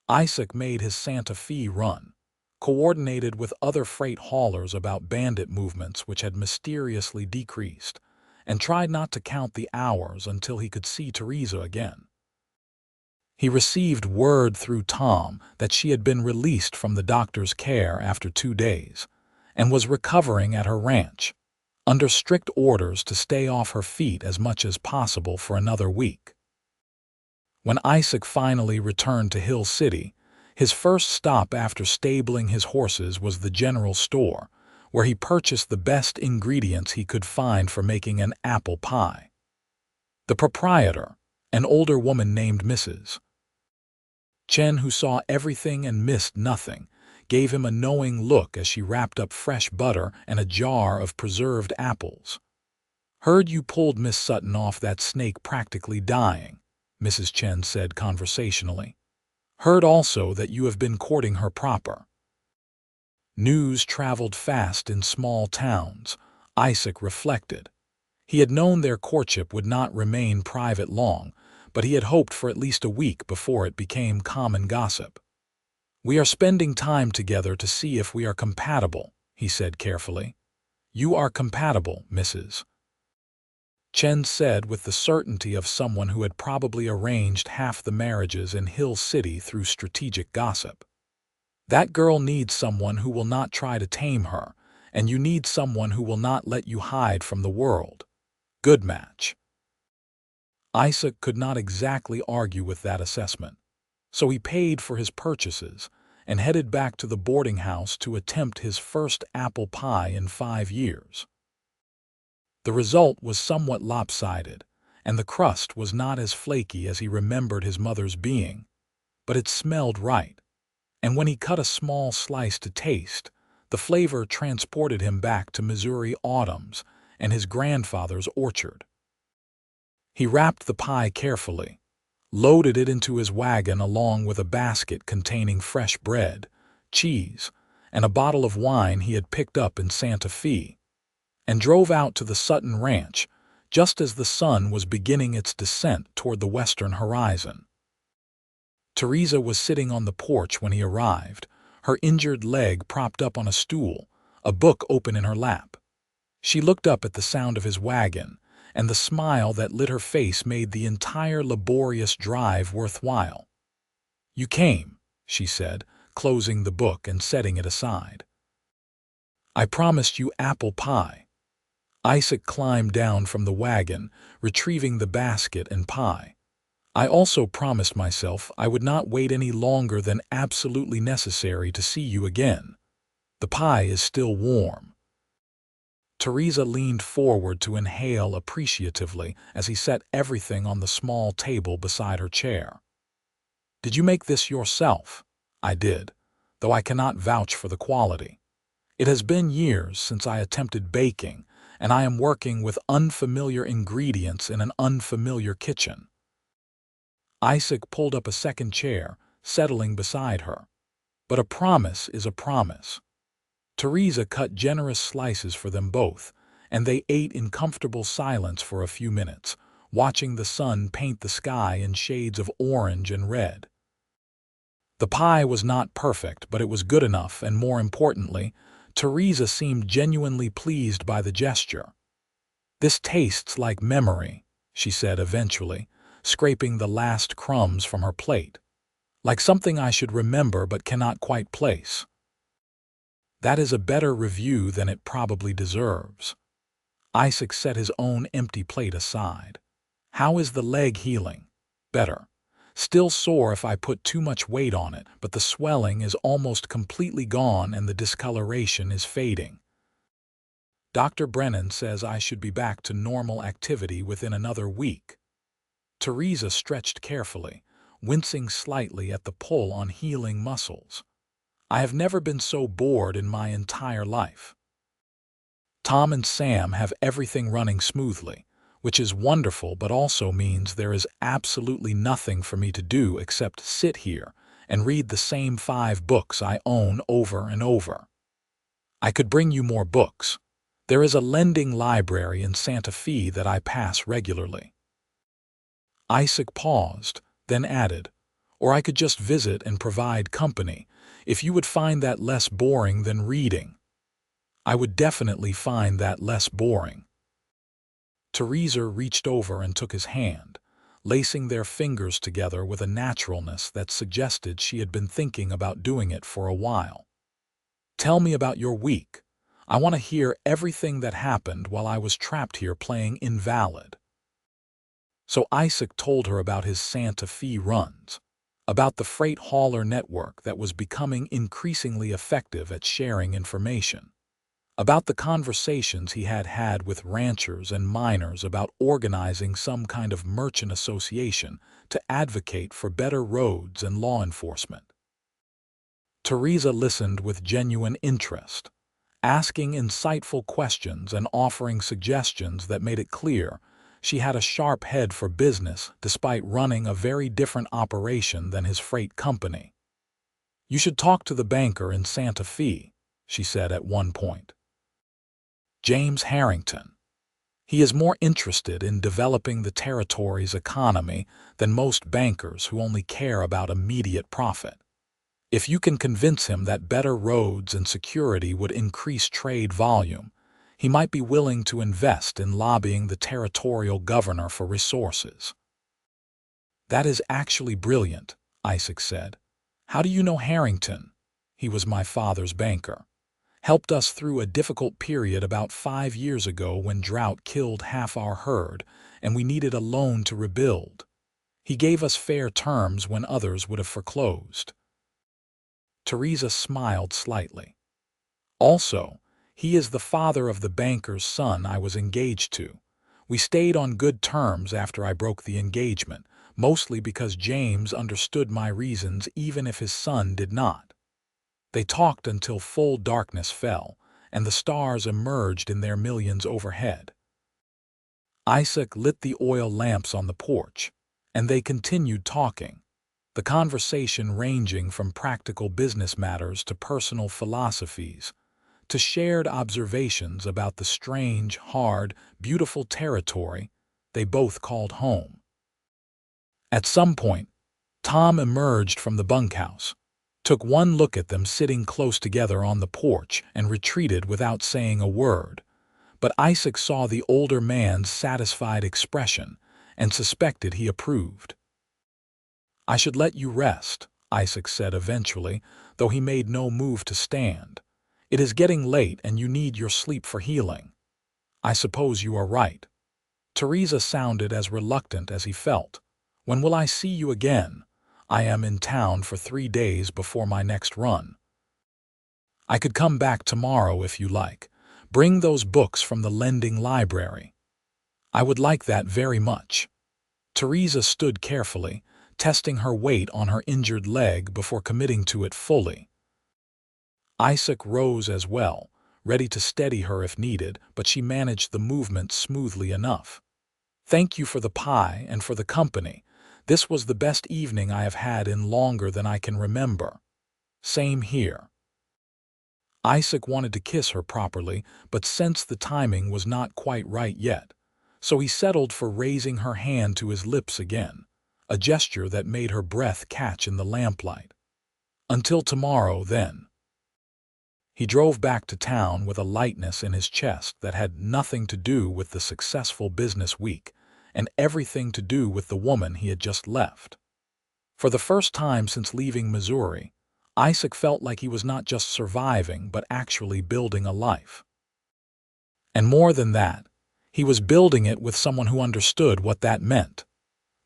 Isaac made his Santa Fe run, coordinated with other freight haulers about bandit movements which had mysteriously decreased, and tried not to count the hours until he could see Theresa again. He received word through Tom that she had been released from the doctor's care after 2 days, and was recovering at her ranch, under strict orders to stay off her feet as much as possible for another week. When Isaac finally returned to Hill City, his first stop after stabling his horses was the general store, where he purchased the best ingredients he could find for making an apple pie. The proprietor, an older woman named Mrs. Chen, who saw everything and missed nothing, gave him a knowing look as she wrapped up fresh butter and a jar of preserved apples. "Heard you pulled Miss Sutton off that snake practically dying," Mrs. Chen said conversationally. "Heard also that you have been courting her proper." News traveled fast in small towns, Isaac reflected. He had known their courtship would not remain private long, but he had hoped for at least a week before it became common gossip. "We are spending time together to see if we are compatible," he said carefully. "You are compatible, Mrs. Chen said with the certainty of someone who had probably arranged half the marriages in Hill City through strategic gossip. "That girl needs someone who will not try to tame her, and you need someone who will not let you hide from the world. Good match." Isaac could not exactly argue with that assessment, so he paid for his purchases and headed back to the boarding house to attempt his first apple pie in 5 years. The result was somewhat lopsided, and the crust was not as flaky as he remembered his mother's being, but it smelled right, and when he cut a small slice to taste, the flavor transported him back to Missouri autumns and his grandfather's orchard. He wrapped the pie carefully, loaded it into his wagon along with a basket containing fresh bread, cheese, and a bottle of wine he had picked up in Santa Fe, and drove out to the Sutton Ranch just as the sun was beginning its descent toward the western horizon. Theresa was sitting on the porch when he arrived, her injured leg propped up on a stool, a book open in her lap. She looked up at the sound of his wagon, and the smile that lit her face made the entire laborious drive worthwhile. "You came," she said, closing the book and setting it aside. "I promised you apple pie." Isaac climbed down from the wagon, retrieving the basket and pie. "I also promised myself I would not wait any longer than absolutely necessary to see you again. The pie is still warm." Theresa leaned forward to inhale appreciatively as he set everything on the small table beside her chair. "Did you make this yourself?" "I did, though I cannot vouch for the quality. It has been years since I attempted baking, and I am working with unfamiliar ingredients in an unfamiliar kitchen." Isaac pulled up a second chair, settling beside her. "But a promise is a promise." Theresa cut generous slices for them both, and they ate in comfortable silence for a few minutes, watching the sun paint the sky in shades of orange and red. The pie was not perfect, but it was good enough, and more importantly, Theresa seemed genuinely pleased by the gesture. "This tastes like memory," she said eventually, scraping the last crumbs from her plate. "Like something I should remember but cannot quite place." "That is a better review than it probably deserves." Isaac set his own empty plate aside. How is the leg healing? Better. Still sore if I put too much weight on it, but the swelling is almost completely gone and the discoloration is fading. Dr. Brennan says I should be back to normal activity within another week. Theresa stretched carefully, wincing slightly at the pull on healing muscles. I have never been so bored in my entire life. Tom and Sam have everything running smoothly, which is wonderful but also means there is absolutely nothing for me to do except sit here and read the same 5 books I own over and over. I could bring you more books. There is a lending library in Santa Fe that I pass regularly. Isaac paused, then added, or I could just visit and provide company, if you would find that less boring than reading. I would definitely find that less boring. Theresa reached over and took his hand, lacing their fingers together with a naturalness that suggested she had been thinking about doing it for a while. Tell me about your week. I want to hear everything that happened while I was trapped here playing invalid. So Isaac told her about his Santa Fe runs, about the freight hauler network that was becoming increasingly effective at sharing information, about the conversations he had had with ranchers and miners about organizing some kind of merchant association to advocate for better roads and law enforcement. Theresa listened with genuine interest, asking insightful questions and offering suggestions that made it clear she had a sharp head for business despite running a very different operation than his freight company. You should talk to the banker in Santa Fe, she said at one point. James Harrington. He is more interested in developing the territory's economy than most bankers who only care about immediate profit. If you can convince him that better roads and security would increase trade volume, he might be willing to invest in lobbying the territorial governor for resources. That is actually brilliant, Isaac said. How do you know Harrington? He was my father's banker. Helped us through a difficult period about 5 years ago when drought killed half our herd and we needed a loan to rebuild. He gave us fair terms when others would have foreclosed. Theresa smiled slightly. Also, he is the father of the banker's son I was engaged to. We stayed on good terms after I broke the engagement, mostly because James understood my reasons even if his son did not. They talked until full darkness fell, and the stars emerged in their millions overhead. Isaac lit the oil lamps on the porch, and they continued talking, the conversation ranging from practical business matters to personal philosophies, to shared observations about the strange, hard, beautiful territory they both called home. At some point, Tom emerged from the bunkhouse, took one look at them sitting close together on the porch, and retreated without saying a word. But Isaac saw the older man's satisfied expression and suspected he approved. I should let you rest, Isaac said eventually, though he made no move to stand. It is getting late and you need your sleep for healing. I suppose you are right. Theresa sounded as reluctant as he felt. When will I see you again? I am in town for 3 days before my next run. I could come back tomorrow if you like. Bring those books from the lending library. I would like that very much. Theresa stood carefully, testing her weight on her injured leg before committing to it fully. Isaac rose as well, ready to steady her if needed, but she managed the movement smoothly enough. Thank you for the pie and for the company. This was the best evening I have had in longer than I can remember. Same here. Isaac wanted to kiss her properly, but sensed the timing was not quite right yet, so he settled for raising her hand to his lips again, a gesture that made her breath catch in the lamplight. Until tomorrow, then. He drove back to town with a lightness in his chest that had nothing to do with the successful business week and everything to do with the woman he had just left. For the first time since leaving Missouri, Isaac felt like he was not just surviving but actually building a life. And more than that, He was building it with someone who understood what that meant.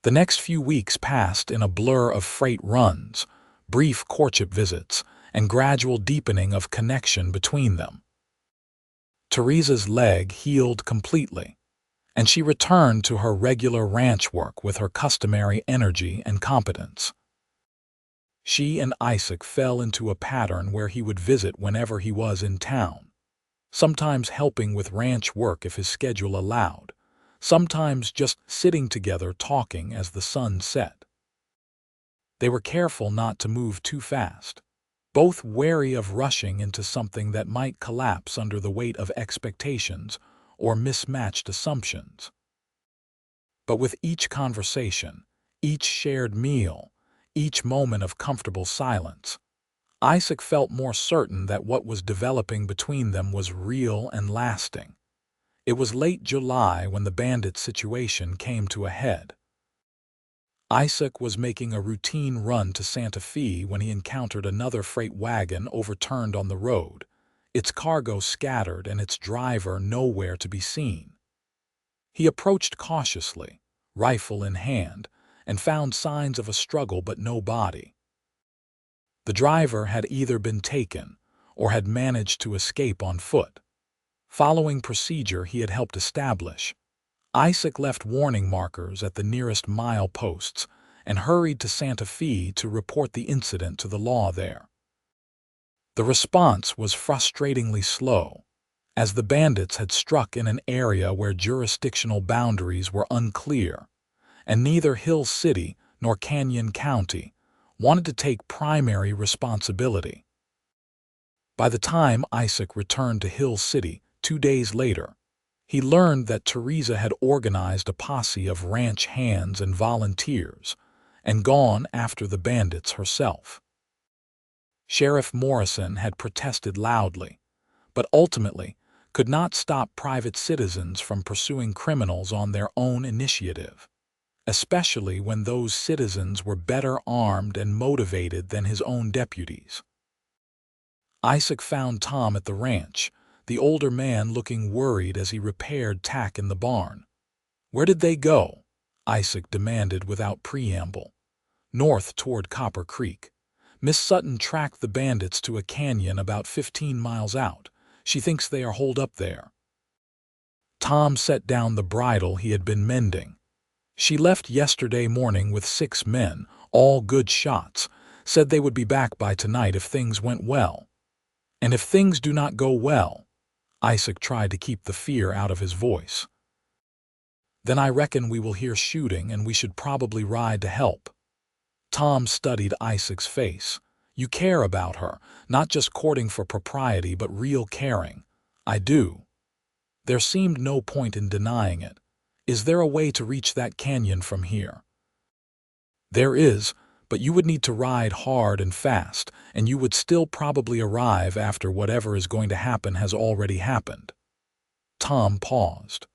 The next few weeks passed in a blur of freight runs, brief courtship visits, and gradual deepening of connection between them. Theresa's leg healed completely, and she returned to her regular ranch work with her customary energy and competence. She and Isaac fell into a pattern where he would visit whenever he was in town, sometimes helping with ranch work if his schedule allowed, sometimes just sitting together talking as the sun set. They were careful not to move too fast, both wary of rushing into something that might collapse under the weight of expectations or mismatched assumptions. But with each conversation, each shared meal, each moment of comfortable silence, Isaac felt more certain that what was developing between them was real and lasting. It was late July when the bandit situation came to a head. Isaac was making a routine run to Santa Fe when he encountered another freight wagon overturned on the road, its cargo scattered and its driver nowhere to be seen. He approached cautiously, rifle in hand, and found signs of a struggle but no body. The driver had either been taken or had managed to escape on foot. Following procedure he had helped establish, Isaac left warning markers at the nearest mile posts and hurried to Santa Fe to report the incident to the law there. The response was frustratingly slow, as the bandits had struck in an area where jurisdictional boundaries were unclear, and neither Hill City nor Canyon County wanted to take primary responsibility. By the time Isaac returned to Hill City 2 days later, he learned that Theresa had organized a posse of ranch hands and volunteers and gone after the bandits herself. Sheriff Morrison had protested loudly, but ultimately could not stop private citizens from pursuing criminals on their own initiative, especially when those citizens were better armed and motivated than his own deputies. Isaac found Tom at the ranch, the older man looking worried as he repaired tack in the barn. "Where did they go?" Isaac demanded without preamble. "North toward Copper Creek. Miss Sutton tracked the bandits to a canyon about 15 miles out. She thinks they are holed up there." Tom set down the bridle he had been mending. "She left yesterday morning with 6 men, all good shots, said they would be back by tonight if things went well." "And if things do not go well?" Isaac tried to keep the fear out of his voice. "Then I reckon we will hear shooting and we should probably ride to help." Tom studied Isaac's face. "You care about her, not just courting for propriety but real caring." "I do." There seemed no point in denying it. "Is there a way to reach that canyon from here?" "There is, but you would need to ride hard and fast, and you would still probably arrive after whatever is going to happen has already happened." Tom paused.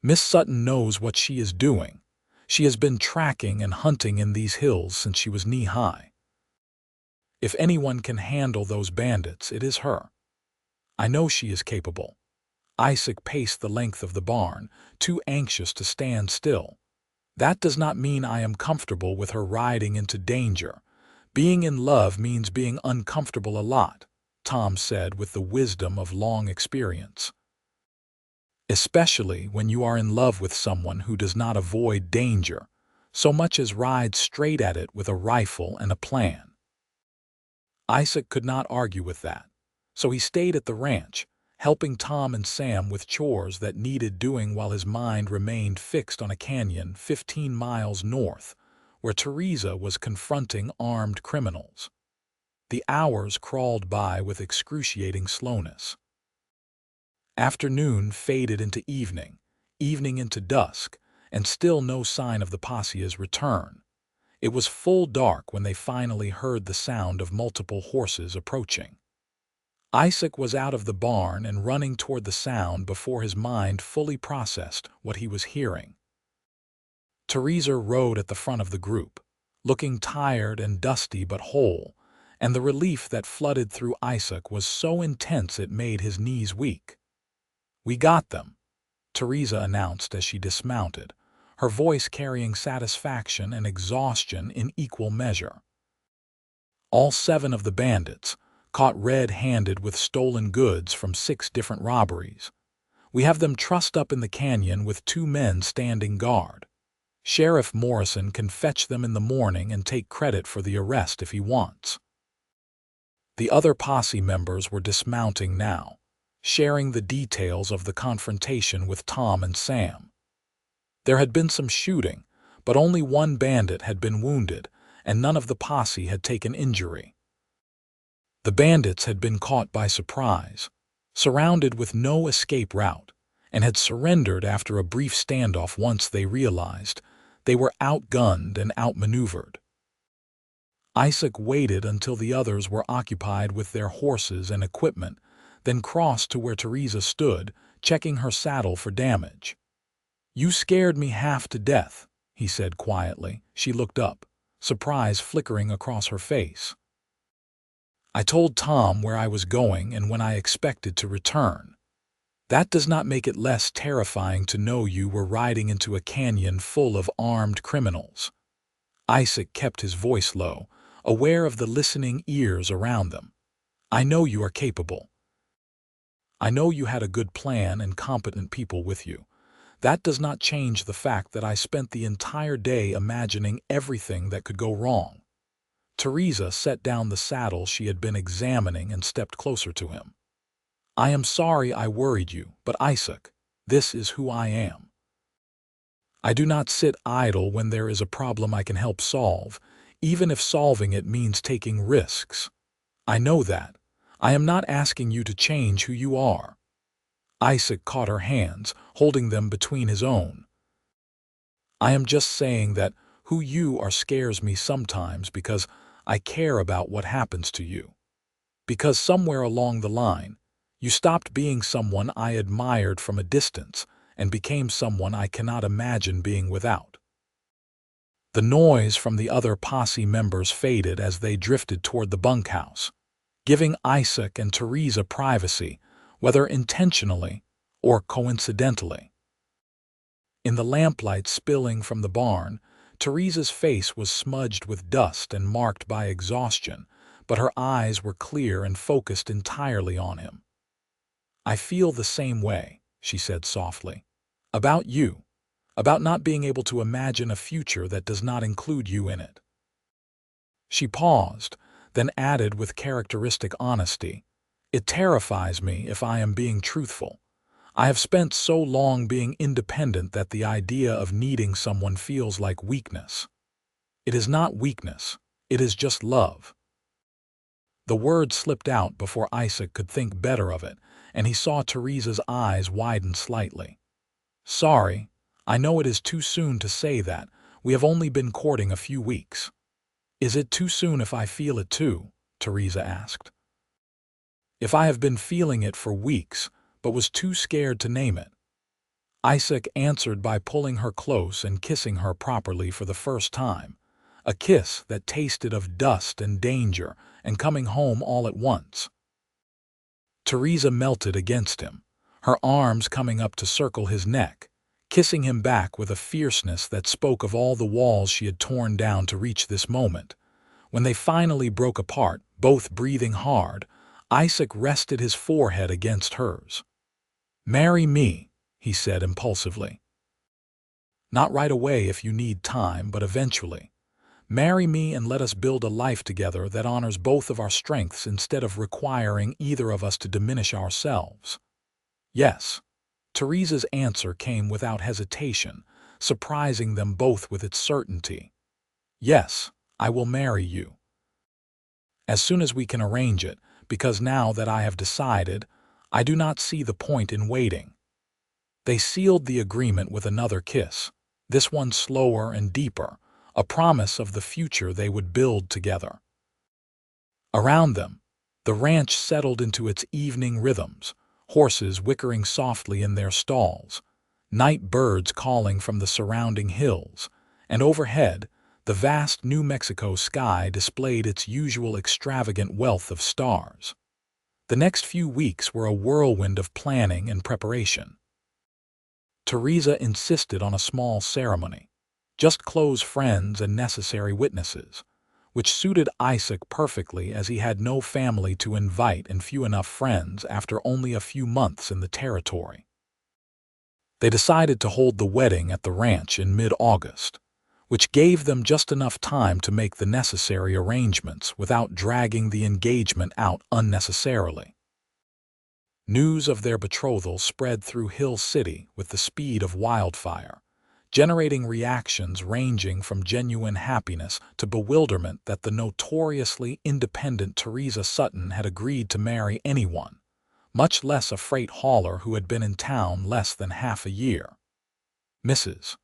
"Miss Sutton knows what she is doing. She has been tracking and hunting in these hills since she was knee-high. If anyone can handle those bandits, it is her. I know she is capable." Isaac paced the length of the barn, too anxious to stand still. "That does not mean I am comfortable with her riding into danger. Being in love means being uncomfortable a lot," Tom said with the wisdom of long experience. "Especially when you are in love with someone who does not avoid danger so much as ride straight at it with a rifle and a plan." Isaac could not argue with that, so he stayed at the ranch, helping Tom and Sam with chores that needed doing while his mind remained fixed on a canyon 15 miles north, where Theresa was confronting armed criminals. The hours crawled by with excruciating slowness. Afternoon faded into evening, evening into dusk, and still no sign of the posse's return. It was full dark when they finally heard the sound of multiple horses approaching. Isaac was out of the barn and running toward the sound before his mind fully processed what he was hearing. Theresa rode at the front of the group, looking tired and dusty but whole, and the relief that flooded through Isaac was so intense it made his knees weak. "We got them." Theresa announced as she dismounted, her voice carrying satisfaction and exhaustion in equal measure. All 7 of the bandits, caught red-handed with stolen goods from 6 different robberies. We have them trussed up in the canyon with 2 men standing guard. Sheriff Morrison can fetch them in the morning and take credit for the arrest if he wants. The other posse members were dismounting now, sharing the details of the confrontation with Tom and Sam. There had been some shooting, but only 1 bandit had been wounded, and none of the posse had taken injury. The bandits had been caught by surprise, surrounded with no escape route, and had surrendered after a brief standoff once they realized they were outgunned and outmaneuvered. Isaac waited until the others were occupied with their horses and equipment, then crossed to where Theresa stood, checking her saddle for damage. "You scared me half to death," he said quietly. She looked up, surprise flickering across her face. "I told Tom where I was going and when I expected to return. That does not make it less terrifying to know you were riding into a canyon full of armed criminals." Isaac kept his voice low, aware of the listening ears around them. "I know you are capable. I know you had a good plan and competent people with you. That does not change the fact that I spent the entire day imagining everything that could go wrong." Theresa set down the saddle she had been examining and stepped closer to him. "I am sorry I worried you, but Isaac, this is who I am. I do not sit idle when there is a problem I can help solve, even if solving it means taking risks. I know that. I am not asking you to change who you are." Isaac caught her hands, holding them between his own. "I am just saying that who you are scares me sometimes because I care about what happens to you. Because somewhere along the line, you stopped being someone I admired from a distance and became someone I cannot imagine being without." The noise from the other posse members faded as they drifted toward the bunkhouse, giving Isaac and Theresa privacy, whether intentionally or coincidentally. In the lamplight spilling from the barn, Theresa's face was smudged with dust and marked by exhaustion, but her eyes were clear and focused entirely on him. "I feel the same way," she said softly. "About you. About not being able to imagine a future that does not include you in it." She paused, then added with characteristic honesty, "It terrifies me if I am being truthful. I have spent so long being independent that the idea of needing someone feels like weakness. It is not weakness, it is just love." The word slipped out before Isaac could think better of it, and he saw Theresa's eyes widen slightly. "Sorry, I know it is too soon to say that. We have only been courting a few weeks." "Is it too soon if I feel it too?" Theresa asked. "If I have been feeling it for weeks, but was too scared to name it." Isaac answered by pulling her close and kissing her properly for the first time, a kiss that tasted of dust and danger and coming home all at once. Theresa melted against him, her arms coming up to circle his neck, kissing him back with a fierceness that spoke of all the walls she had torn down to reach this moment. When they finally broke apart, both breathing hard, Isaac rested his forehead against hers. "Marry me," he said impulsively. "Not right away if you need time, but eventually. Marry me and let us build a life together that honors both of our strengths instead of requiring either of us to diminish ourselves." "Yes." Theresa's answer came without hesitation, surprising them both with its certainty. "Yes, I will marry you. As soon as we can arrange it, because now that I have decided, I do not see the point in waiting." They sealed the agreement with another kiss, this one slower and deeper, a promise of the future they would build together. Around them, the ranch settled into its evening rhythms, horses whickering softly in their stalls, night birds calling from the surrounding hills, and overhead, the vast New Mexico sky displayed its usual extravagant wealth of stars. The next few weeks were a whirlwind of planning and preparation. Theresa insisted on a small ceremony, just close friends and necessary witnesses, which suited Isaac perfectly as he had no family to invite and few enough friends after only a few months in the territory. They decided to hold the wedding at the ranch in mid-August, which gave them just enough time to make the necessary arrangements without dragging the engagement out unnecessarily. News of their betrothal spread through Hill City with the speed of wildfire, generating reactions ranging from genuine happiness to bewilderment that the notoriously independent Theresa Sutton had agreed to marry anyone, much less a freight hauler who had been in town less than half a year. Mrs.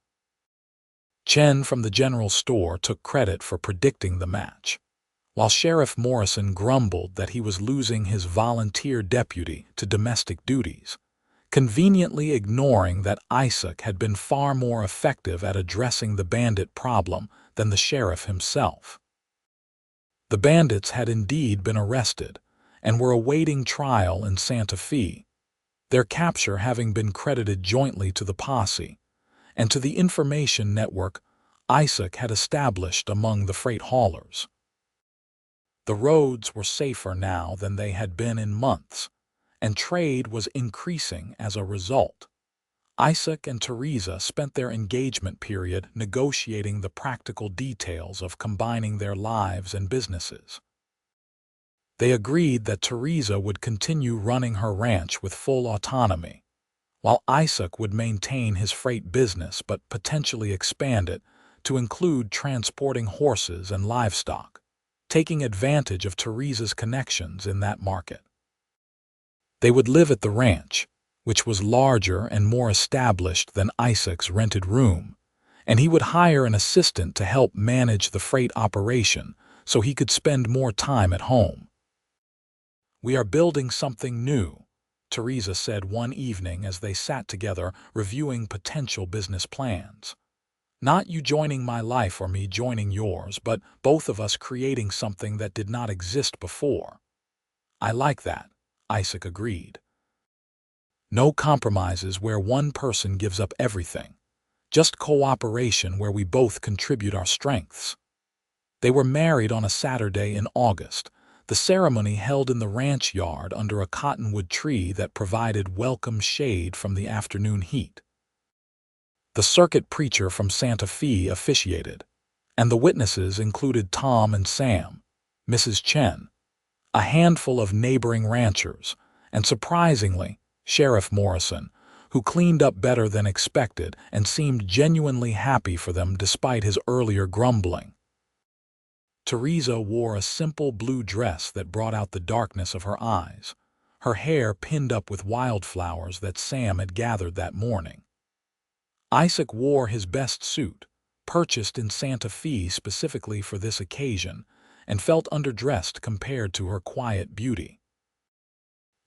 Chen from the general store took credit for predicting the match, while Sheriff Morrison grumbled that he was losing his volunteer deputy to domestic duties, conveniently ignoring that Isaac had been far more effective at addressing the bandit problem than the sheriff himself. The bandits had indeed been arrested and were awaiting trial in Santa Fe, their capture having been credited jointly to the posse and to the information network Isaac had established among the freight haulers. The roads were safer now than they had been in months, and trade was increasing as a result. Isaac and Theresa spent their engagement period negotiating the practical details of combining their lives and businesses. They agreed that Theresa would continue running her ranch with full autonomy, while Isaac would maintain his freight business but potentially expand it to include transporting horses and livestock, taking advantage of Theresa's connections in that market. They would live at the ranch, which was larger and more established than Isaac's rented room, and he would hire an assistant to help manage the freight operation so he could spend more time at home. "We are building something new," Theresa said one evening as they sat together reviewing potential business plans. "Not you joining my life or me joining yours, but both of us creating something that did not exist before." "I like that," Isaac agreed. "No compromises where one person gives up everything. Just cooperation where we both contribute our strengths." They were married on a Saturday in August, the ceremony held in the ranch yard under a cottonwood tree that provided welcome shade from the afternoon heat. The circuit preacher from Santa Fe officiated, and the witnesses included Tom and Sam, Mrs. Chen, a handful of neighboring ranchers, and surprisingly, Sheriff Morrison, who cleaned up better than expected and seemed genuinely happy for them despite his earlier grumbling. Theresa wore a simple blue dress that brought out the darkness of her eyes, her hair pinned up with wildflowers that Sam had gathered that morning. Isaac wore his best suit, purchased in Santa Fe specifically for this occasion, and felt underdressed compared to her quiet beauty.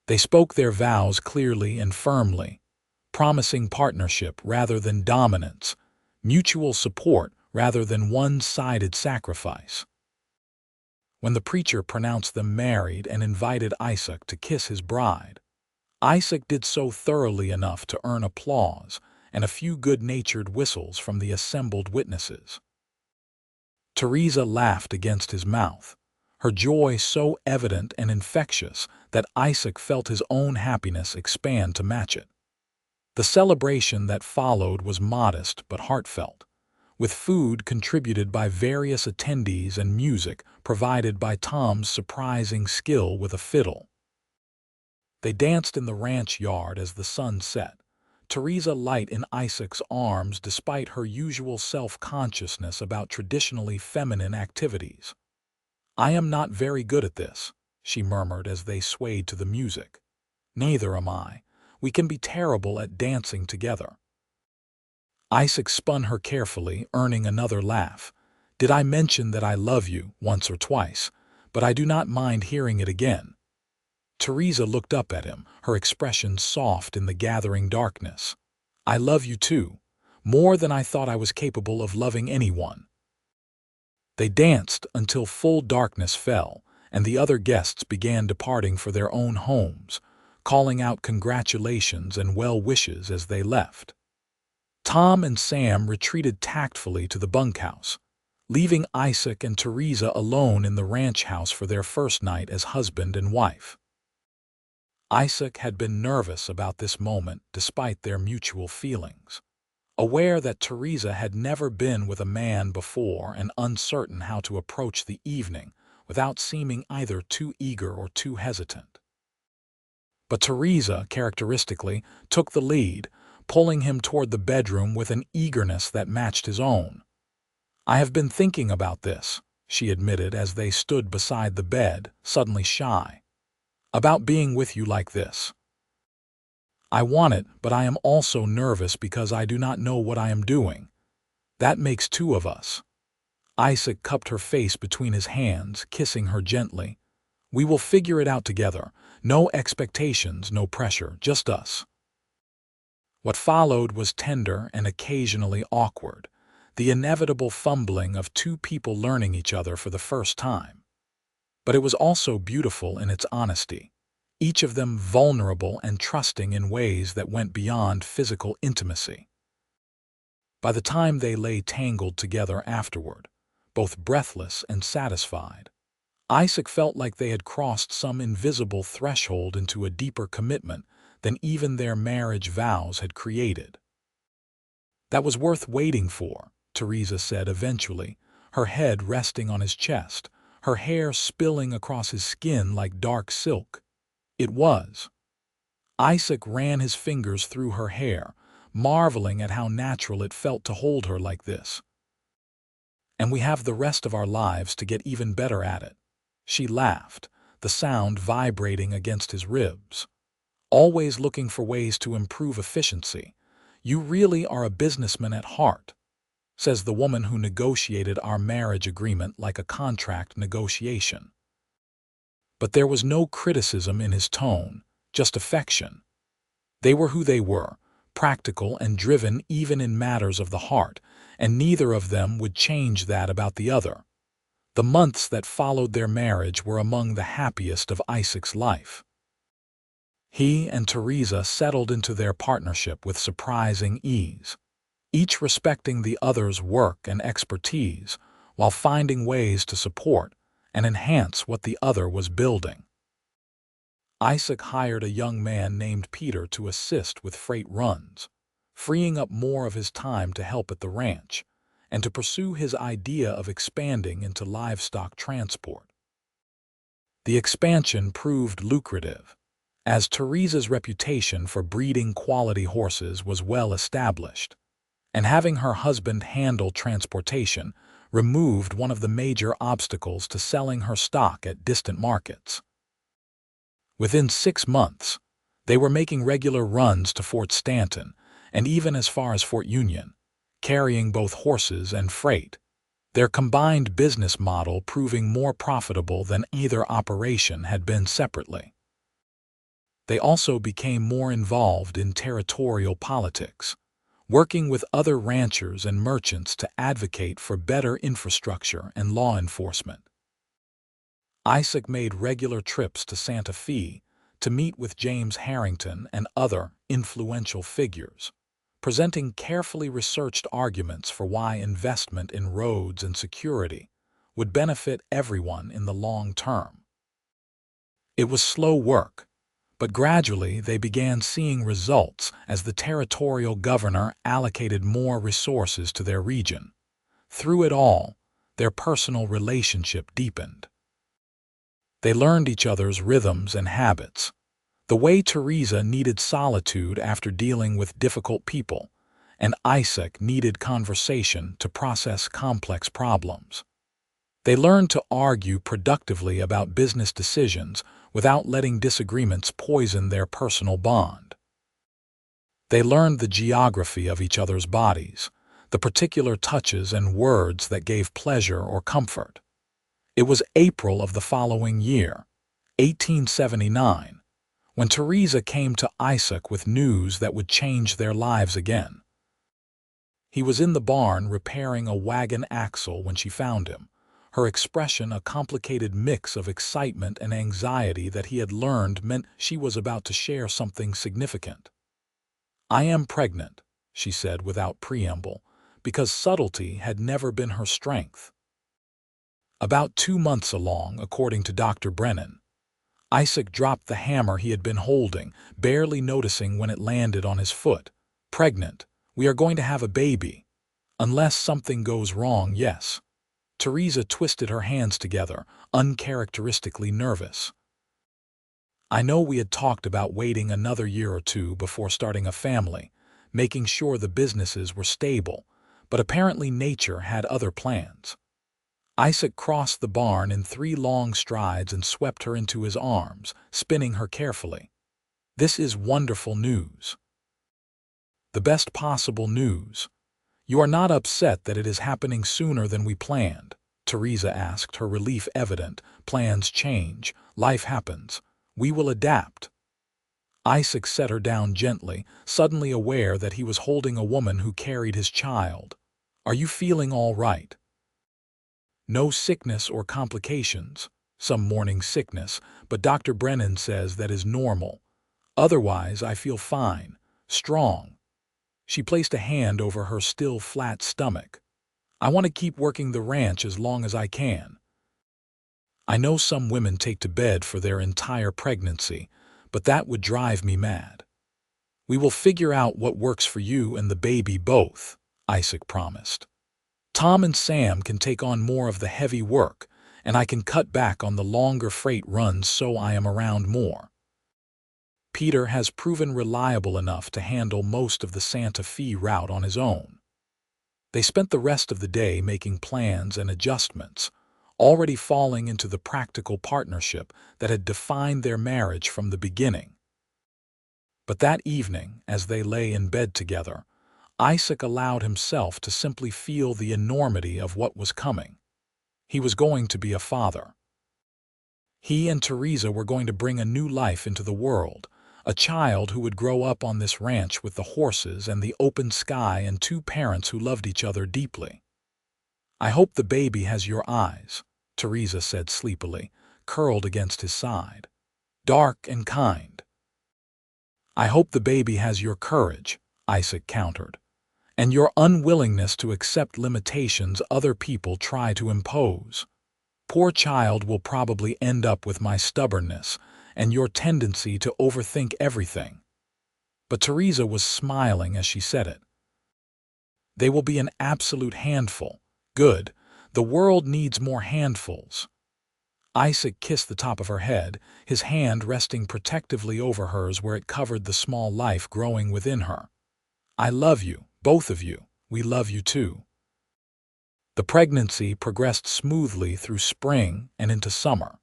They spoke their vows clearly and firmly, promising partnership rather than dominance, mutual support rather than one-sided sacrifice. When the preacher pronounced them married and invited Isaac to kiss his bride, Isaac did so thoroughly enough to earn applause and a few good-natured whistles from the assembled witnesses. Theresa laughed against his mouth, her joy so evident and infectious that Isaac felt his own happiness expand to match it. The celebration that followed was modest but heartfelt, with food contributed by various attendees and music provided by Tom's surprising skill with a fiddle. They danced in the ranch yard as the sun set, Theresa light in Isaac's arms despite her usual self-consciousness about traditionally feminine activities. "I am not very good at this," she murmured as they swayed to the music. "Neither am I. We can be terrible at dancing together." Isaac spun her carefully, earning another laugh. "Did I mention that I love you once or twice? But I do not mind hearing it again." Theresa looked up at him, her expression soft in the gathering darkness. "I love you too, more than I thought I was capable of loving anyone." They danced until full darkness fell, and the other guests began departing for their own homes, calling out congratulations and well wishes as they left. Tom and Sam retreated tactfully to the bunkhouse, leaving Isaac and Theresa alone in the ranch house for their first night as husband and wife. Isaac had been nervous about this moment despite their mutual feelings, aware that Theresa had never been with a man before and uncertain how to approach the evening without seeming either too eager or too hesitant. But Theresa, characteristically, took the lead, pulling him toward the bedroom with an eagerness that matched his own. "I have been thinking about this," she admitted as they stood beside the bed, suddenly shy. "About being with you like this. I want it, but I am also nervous because I do not know what I am doing. That makes two of us." Isaac cupped her face between his hands, kissing her gently. "We will figure it out together. No expectations, no pressure, just us." What followed was tender and occasionally awkward, the inevitable fumbling of two people learning each other for the first time. But it was also beautiful in its honesty, each of them vulnerable and trusting in ways that went beyond physical intimacy. By the time they lay tangled together afterward, both breathless and satisfied, Isaac felt like they had crossed some invisible threshold into a deeper commitment than even their marriage vows had created. "That was worth waiting for," Theresa said eventually, her head resting on his chest, her hair spilling across his skin like dark silk. "It was." Isaac ran his fingers through her hair, marveling at how natural it felt to hold her like this. "And we have the rest of our lives to get even better at it." She laughed, the sound vibrating against his ribs. "Always looking for ways to improve efficiency. You really are a businessman at heart," says the woman who negotiated our marriage agreement like a contract negotiation. But there was no criticism in his tone, just affection. They were who they were, practical and driven even in matters of the heart, and neither of them would change that about the other. The months that followed their marriage were among the happiest of Isaac's life. He and Theresa settled into their partnership with surprising ease, each respecting the other's work and expertise while finding ways to support and enhance what the other was building. Isaac hired a young man named Peter to assist with freight runs, freeing up more of his time to help at the ranch and to pursue his idea of expanding into livestock transport. The expansion proved lucrative, as Theresa's reputation for breeding quality horses was well established, and having her husband handle transportation removed one of the major obstacles to selling her stock at distant markets. Within 6 months, they were making regular runs to Fort Stanton and even as far as Fort Union, carrying both horses and freight, their combined business model proving more profitable than either operation had been separately. They also became more involved in territorial politics, working with other ranchers and merchants to advocate for better infrastructure and law enforcement. Isaac made regular trips to Santa Fe to meet with James Harrington and other influential figures, presenting carefully researched arguments for why investment in roads and security would benefit everyone in the long term. It was slow work, but gradually they began seeing results as the territorial governor allocated more resources to their region. Through it all, their personal relationship deepened. They learned each other's rhythms and habits, the way Theresa needed solitude after dealing with difficult people, and Isaac needed conversation to process complex problems. They learned to argue productively about business decisions without letting disagreements poison their personal bond. They learned the geography of each other's bodies, the particular touches and words that gave pleasure or comfort. It was April of the following year, 1879, when Theresa came to Isaac with news that would change their lives again. He was in the barn repairing a wagon axle when she found him, her expression a complicated mix of excitement and anxiety that he had learned meant she was about to share something significant. "I am pregnant," she said without preamble, because subtlety had never been her strength. About 2 months along, according to Dr. Brennan. Isaac dropped the hammer he had been holding, barely noticing when it landed on his foot. Pregnant. We are going to have a baby. Unless something goes wrong, yes. Theresa twisted her hands together, uncharacteristically nervous. I know we had talked about waiting another year or two before starting a family, making sure the businesses were stable, but apparently nature had other plans. Isaac crossed the barn in 3 long strides and swept her into his arms, spinning her carefully. This is wonderful news. The best possible news. You are not upset that it is happening sooner than we planned? Theresa asked, her relief evident. Plans change. Life happens. We will adapt. Isaac set her down gently, suddenly aware that he was holding a woman who carried his child. Are you feeling all right? No sickness or complications. Some morning sickness, but Dr. Brennan says that is normal. Otherwise, I feel fine, strong. She placed a hand over her still flat stomach. I want to keep working the ranch as long as I can. I know some women take to bed for their entire pregnancy, but that would drive me mad. We will figure out what works for you and the baby both, Isaac promised. Tom and Sam can take on more of the heavy work, and I can cut back on the longer freight runs so I am around more. Peter has proven reliable enough to handle most of the Santa Fe route on his own. They spent the rest of the day making plans and adjustments, already falling into the practical partnership that had defined their marriage from the beginning. But that evening, as they lay in bed together, Isaac allowed himself to simply feel the enormity of what was coming. He was going to be a father. He and Theresa were going to bring a new life into the world, a child who would grow up on this ranch with the horses and the open sky and 2 parents who loved each other deeply. I hope the baby has your eyes, Theresa said sleepily, curled against his side. Dark and kind. I hope the baby has your courage, Isaac countered, and your unwillingness to accept limitations other people try to impose. Poor child will probably end up with my stubbornness and your tendency to overthink everything. But Theresa was smiling as she said it. They will be an absolute handful. Good. The world needs more handfuls. Isaac kissed the top of her head, his hand resting protectively over hers where it covered the small life growing within her. I love you, both of you. We love you too. The pregnancy progressed smoothly through spring and into summer.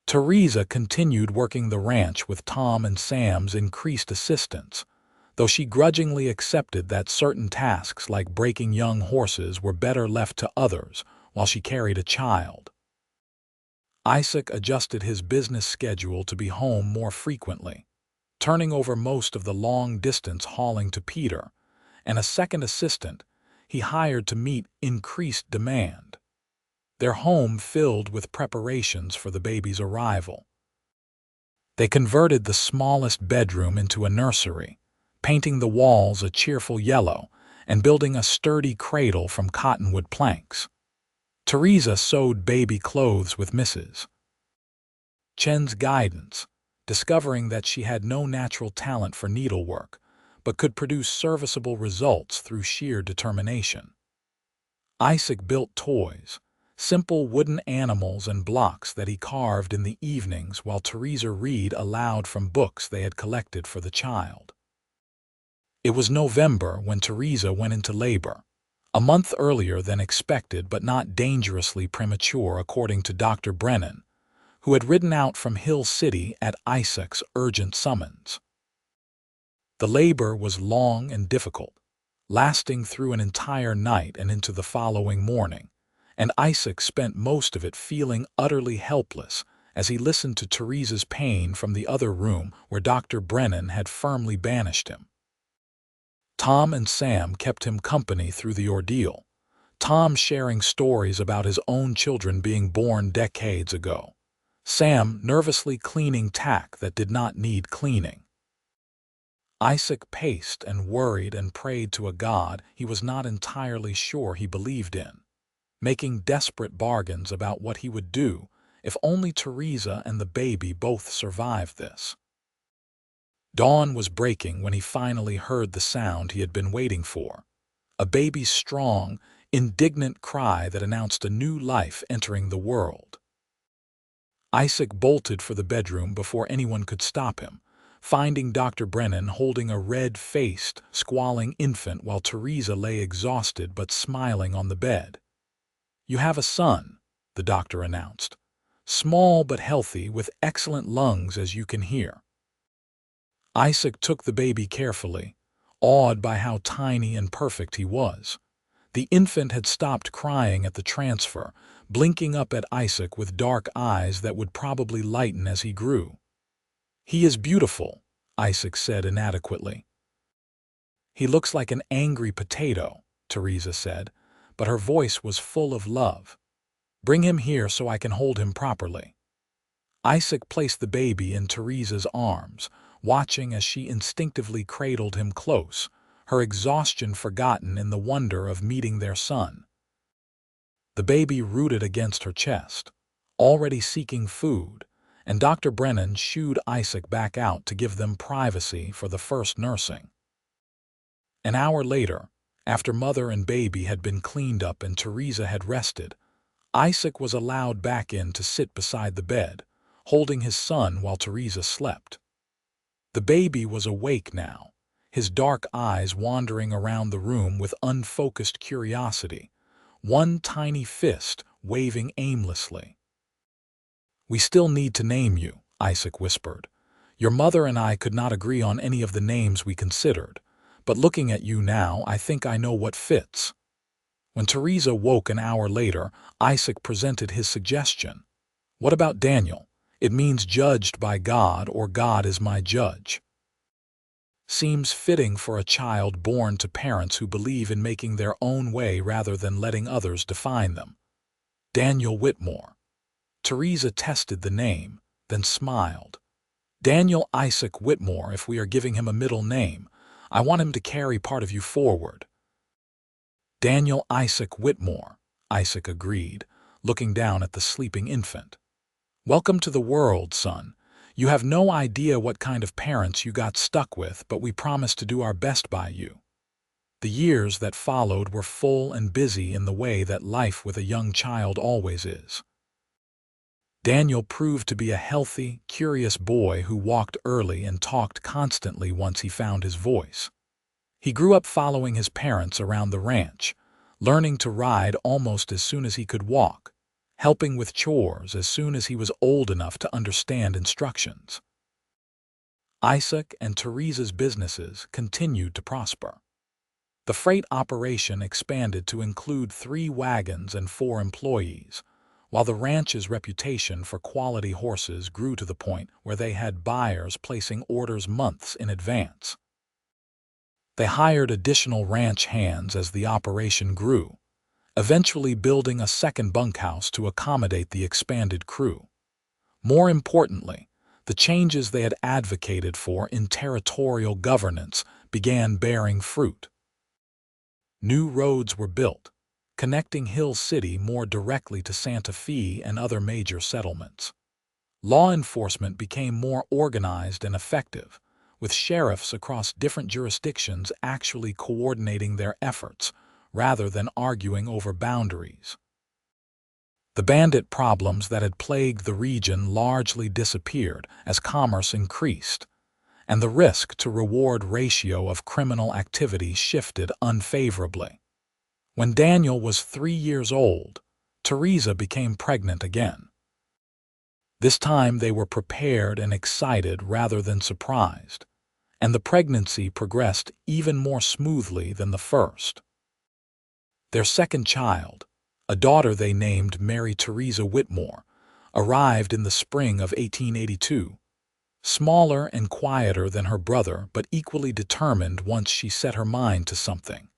Theresa continued working the ranch with Tom and Sam's increased assistance, though she grudgingly accepted that certain tasks like breaking young horses were better left to others while she carried a child. Isaac adjusted his business schedule to be home more frequently, turning over most of the long-distance hauling to Peter, and a second assistant he hired to meet increased demand. Their home filled with preparations for the baby's arrival. They converted the smallest bedroom into a nursery, painting the walls a cheerful yellow and building a sturdy cradle from cottonwood planks. Theresa sewed baby clothes with Mrs. Chen's guidance, discovering that she had no natural talent for needlework, but could produce serviceable results through sheer determination. Isaac built toys, simple wooden animals and blocks that he carved in the evenings while Theresa read aloud from books they had collected for the child. It was November when Theresa went into labor, a month earlier than expected but not dangerously premature according to Dr. Brennan, who had ridden out from Hill City at Isaac's urgent summons. The labor was long and difficult, lasting through an entire night and into the following morning, and Isaac spent most of it feeling utterly helpless as he listened to Theresa's pain from the other room where Dr. Brennan had firmly banished him. Tom and Sam kept him company through the ordeal, Tom sharing stories about his own children being born decades ago, Sam nervously cleaning tack that did not need cleaning. Isaac paced and worried and prayed to a God he was not entirely sure he believed in, making desperate bargains about what he would do if only Theresa and the baby both survived this. Dawn was breaking when he finally heard the sound he had been waiting for, a baby's strong, indignant cry that announced a new life entering the world. Isaac bolted for the bedroom before anyone could stop him, finding Dr. Brennan holding a red-faced, squalling infant while Theresa lay exhausted but smiling on the bed. "You have a son," the doctor announced. "Small but healthy, with excellent lungs, as you can hear." Isaac took the baby carefully, awed by how tiny and perfect he was. The infant had stopped crying at the transfer, blinking up at Isaac with dark eyes that would probably lighten as he grew. "He is beautiful," Isaac said inadequately. "He looks like an angry potato," Theresa said, but her voice was full of love. "Bring him here so I can hold him properly." Isaac placed the baby in Theresa's arms, watching as she instinctively cradled him close, her exhaustion forgotten in the wonder of meeting their son. The baby rooted against her chest, already seeking food, and Dr. Brennan shooed Isaac back out to give them privacy for the first nursing. An hour later, after mother and baby had been cleaned up and Theresa had rested, Isaac was allowed back in to sit beside the bed, holding his son while Theresa slept. The baby was awake now, his dark eyes wandering around the room with unfocused curiosity, one tiny fist waving aimlessly. "We still need to name you," Isaac whispered. "Your mother and I could not agree on any of the names we considered, but looking at you now, I think I know what fits." When Theresa woke an hour later, Isaac presented his suggestion. "What about Daniel? It means judged by God, or God is my judge." Seems fitting for a child born to parents who believe in making their own way rather than letting others define them. Daniel Whitmore. Theresa tested the name, then smiled. "Daniel Isaac Whitmore, if we are giving him a middle name. I want him to carry part of you forward." "Daniel Isaac Whitmore," Isaac agreed, looking down at the sleeping infant. "Welcome to the world, son. You have no idea what kind of parents you got stuck with, but we promise to do our best by you." The years that followed were full and busy in the way that life with a young child always is. Daniel proved to be a healthy, curious boy who walked early and talked constantly once he found his voice. He grew up following his parents around the ranch, learning to ride almost as soon as he could walk, helping with chores as soon as he was old enough to understand instructions. Isaac and Theresa's businesses continued to prosper. The freight operation expanded to include 3 wagons and 4 employees, while the ranch's reputation for quality horses grew to the point where they had buyers placing orders months in advance. They hired additional ranch hands as the operation grew, eventually building a second bunkhouse to accommodate the expanded crew. More importantly, the changes they had advocated for in territorial governance began bearing fruit. New roads were built, connecting Hill City more directly to Santa Fe and other major settlements. Law enforcement became more organized and effective, with sheriffs across different jurisdictions actually coordinating their efforts rather than arguing over boundaries. The bandit problems that had plagued the region largely disappeared as commerce increased, and the risk-to-reward ratio of criminal activity shifted unfavorably. When Daniel was 3 years old, Theresa became pregnant again. This time they were prepared and excited rather than surprised, and the pregnancy progressed even more smoothly than the first. Their second child, a daughter they named Mary Theresa Whitmore, arrived in the spring of 1882, smaller and quieter than her brother but equally determined once she set her mind to something.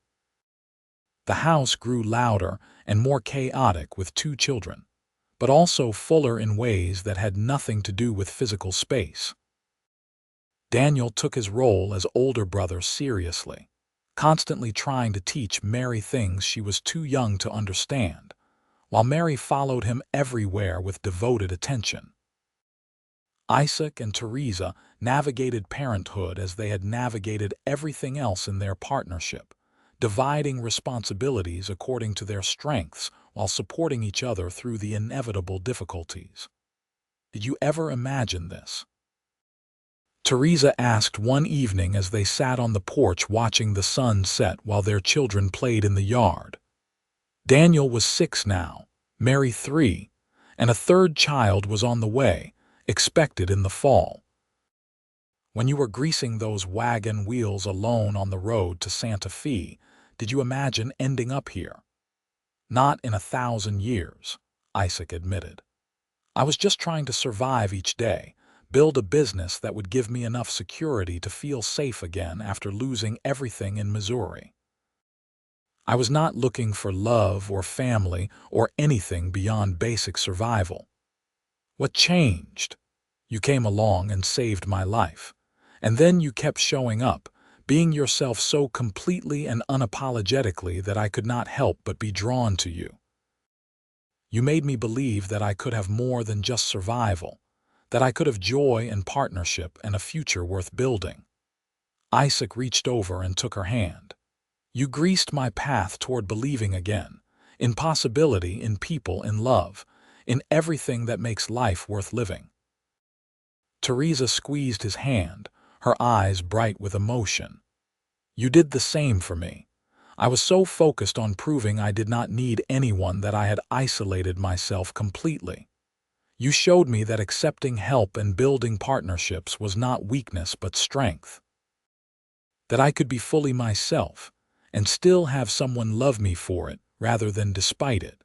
The house grew louder and more chaotic with 2 children, but also fuller in ways that had nothing to do with physical space. Daniel took his role as older brother seriously, constantly trying to teach Mary things she was too young to understand, while Mary followed him everywhere with devoted attention. Isaac and Theresa navigated parenthood as they had navigated everything else in their partnership, dividing responsibilities according to their strengths while supporting each other through the inevitable difficulties. Did you ever imagine this? Theresa asked one evening as they sat on the porch watching the sun set while their children played in the yard. Daniel was 6 now, Mary 3, and a third child was on the way, expected in the fall. When you were greasing those wagon wheels alone on the road to Santa Fe, did you imagine ending up here? Not in 1,000 years, Isaac admitted. I was just trying to survive each day, build a business that would give me enough security to feel safe again after losing everything in Missouri. I was not looking for love or family or anything beyond basic survival. What changed? You came along and saved my life. And then you kept showing up, being yourself so completely and unapologetically that I could not help but be drawn to you. You made me believe that I could have more than just survival, that I could have joy and partnership and a future worth building. Isaac reached over and took her hand. You greased my path toward believing again, in possibility, in people, in love, in everything that makes life worth living. Theresa squeezed his hand, her eyes bright with emotion. You did the same for me. I was so focused on proving I did not need anyone that I had isolated myself completely. You showed me that accepting help and building partnerships was not weakness but strength. That I could be fully myself and still have someone love me for it rather than despite it.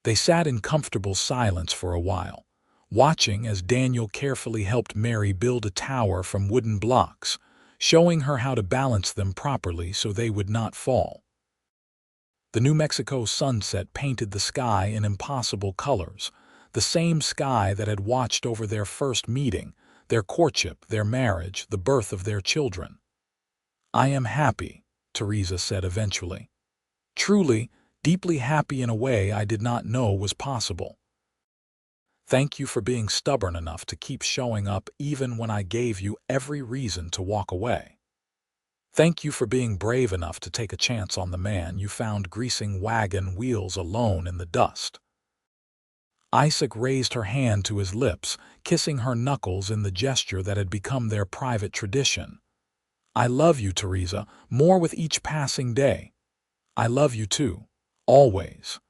They sat in comfortable silence for a while, watching as Daniel carefully helped Mary build a tower from wooden blocks, showing her how to balance them properly so they would not fall. The New Mexico sunset painted the sky in impossible colors, the same sky that had watched over their first meeting, their courtship, their marriage, the birth of their children. I am happy, Theresa said eventually. Truly, deeply happy in a way I did not know was possible. Thank you for being stubborn enough to keep showing up even when I gave you every reason to walk away. Thank you for being brave enough to take a chance on the man you found greasing wagon wheels alone in the dust. Isaac raised her hand to his lips, kissing her knuckles in the gesture that had become their private tradition. I love you, Theresa, more with each passing day. I love you too, always.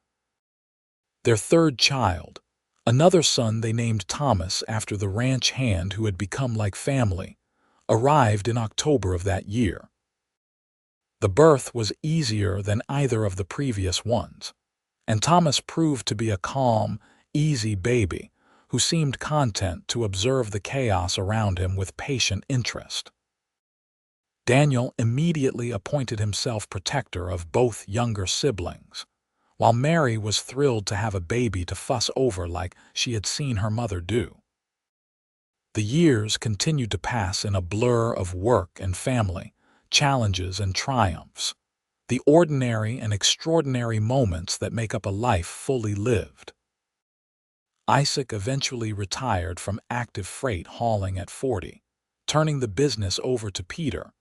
Their third child, another son they named Thomas after the ranch hand who had become like family, arrived in October of that year. The birth was easier than either of the previous ones, and Thomas proved to be a calm, easy baby who seemed content to observe the chaos around him with patient interest. Daniel immediately appointed himself protector of both younger siblings, while Mary was thrilled to have a baby to fuss over like she had seen her mother do. The years continued to pass in a blur of work and family, challenges and triumphs, the ordinary and extraordinary moments that make up a life fully lived. Isaac eventually retired from active freight hauling at 40, turning the business over to Peter,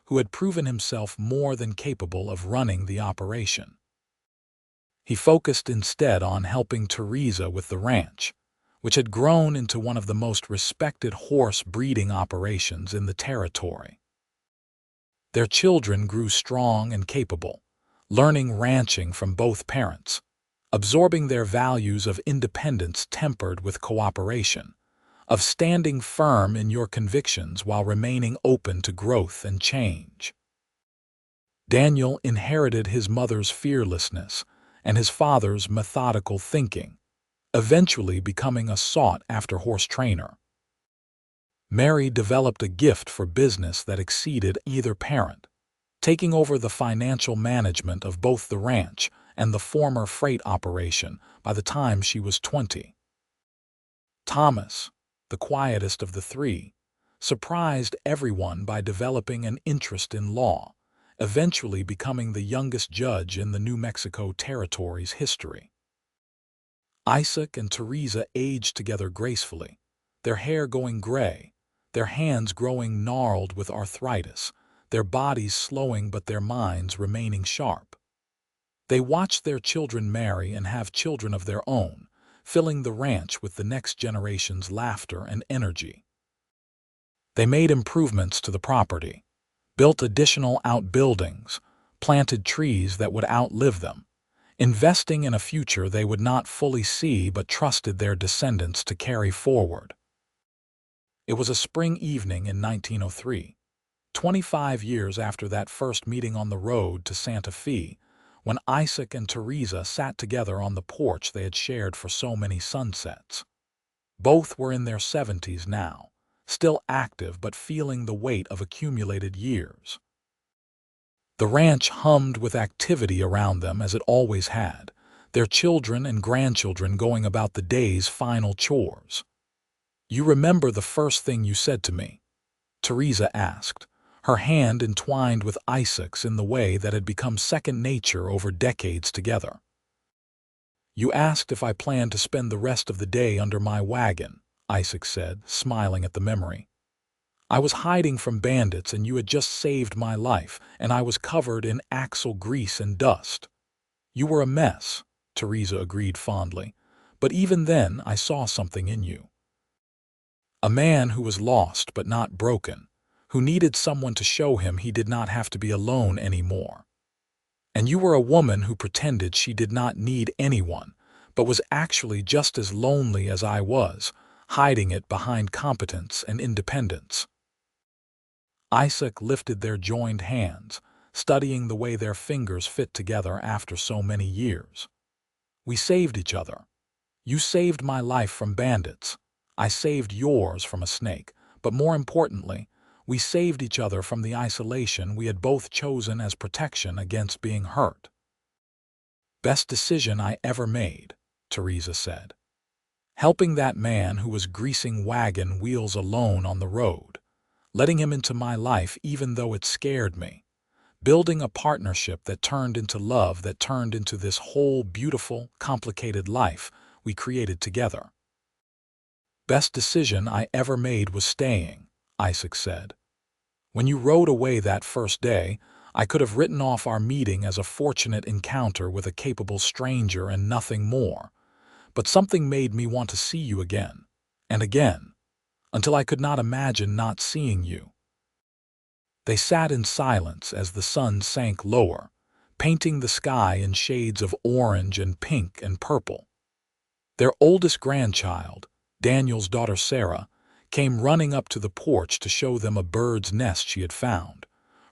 who had proven himself more than capable of running the operation. He focused instead on helping Theresa with the ranch, which had grown into one of the most respected horse breeding operations in the territory. Their children grew strong and capable, learning ranching from both parents, absorbing their values of independence tempered with cooperation, of standing firm in your convictions while remaining open to growth and change. Daniel inherited his mother's fearlessness and his father's methodical thinking, eventually becoming a sought-after horse trainer. Mary developed a gift for business that exceeded either parent, taking over the financial management of both the ranch and the former freight operation by the time she was 20. Thomas, the quietest of the three, surprised everyone by developing an interest in law, eventually becoming the youngest judge in the New Mexico Territory's history. Isaac and Theresa aged together gracefully, their hair going gray, their hands growing gnarled with arthritis, their bodies slowing but their minds remaining sharp. They watched their children marry and have children of their own, filling the ranch with the next generation's laughter and energy. They made improvements to the property, built additional outbuildings, planted trees that would outlive them, investing in a future they would not fully see but trusted their descendants to carry forward. It was a spring evening in 1903, 25 years after that first meeting on the road to Santa Fe, when Isaac and Theresa sat together on the porch they had shared for so many sunsets. Both were in their 70s now, still active but feeling the weight of accumulated years. The ranch hummed with activity around them as it always had, their children and grandchildren going about the day's final chores. "You remember the first thing you said to me?" Theresa asked, her hand entwined with Isaac's in the way that had become second nature over decades together. "You asked if I planned to spend the rest of the day under my wagon," Isaac said, smiling at the memory. "I was hiding from bandits and you had just saved my life, and I was covered in axle grease and dust." "You were a mess," Theresa agreed fondly, "but even then I saw something in you. A man who was lost but not broken, who needed someone to show him he did not have to be alone anymore. And you were a woman who pretended she did not need anyone, but was actually just as lonely as I was, hiding it behind competence and independence." Isaac lifted their joined hands, studying the way their fingers fit together after so many years. "We saved each other. You saved my life from bandits. I saved yours from a snake, but more importantly, we saved each other from the isolation we had both chosen as protection against being hurt." "Best decision I ever made," Theresa said. "Helping that man who was greasing wagon wheels alone on the road, letting him into my life even though it scared me, building a partnership that turned into love that turned into this whole beautiful, complicated life we created together." "Best decision I ever made was staying," Isaac said. "When you rode away that first day, I could have written off our meeting as a fortunate encounter with a capable stranger and nothing more, but something made me want to see you again, and again, until I could not imagine not seeing you." They sat in silence as the sun sank lower, painting the sky in shades of orange and pink and purple. Their oldest grandchild, Daniel's daughter Sarah, came running up to the porch to show them a bird's nest she had found,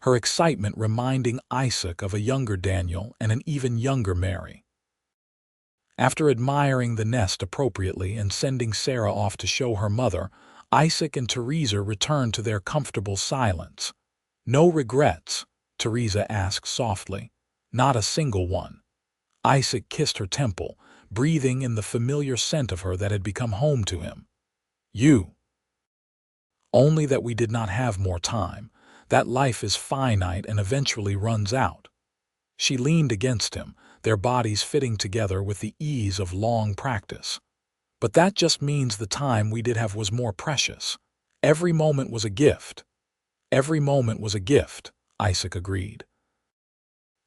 her excitement reminding Isaac of a younger Daniel and an even younger Mary. After admiring the nest appropriately and sending Sarah off to show her mother, Isaac and Theresa returned to their comfortable silence. "No regrets?" Theresa asked softly. "Not a single one." Isaac kissed her temple, breathing in the familiar scent of her that had become home to him. "You." "Only that we did not have more time, that life is finite and eventually runs out." She leaned against him, their bodies fitting together with the ease of long practice. "But that just means the time we did have was more precious. Every moment was a gift." "Every moment was a gift," Isaac agreed.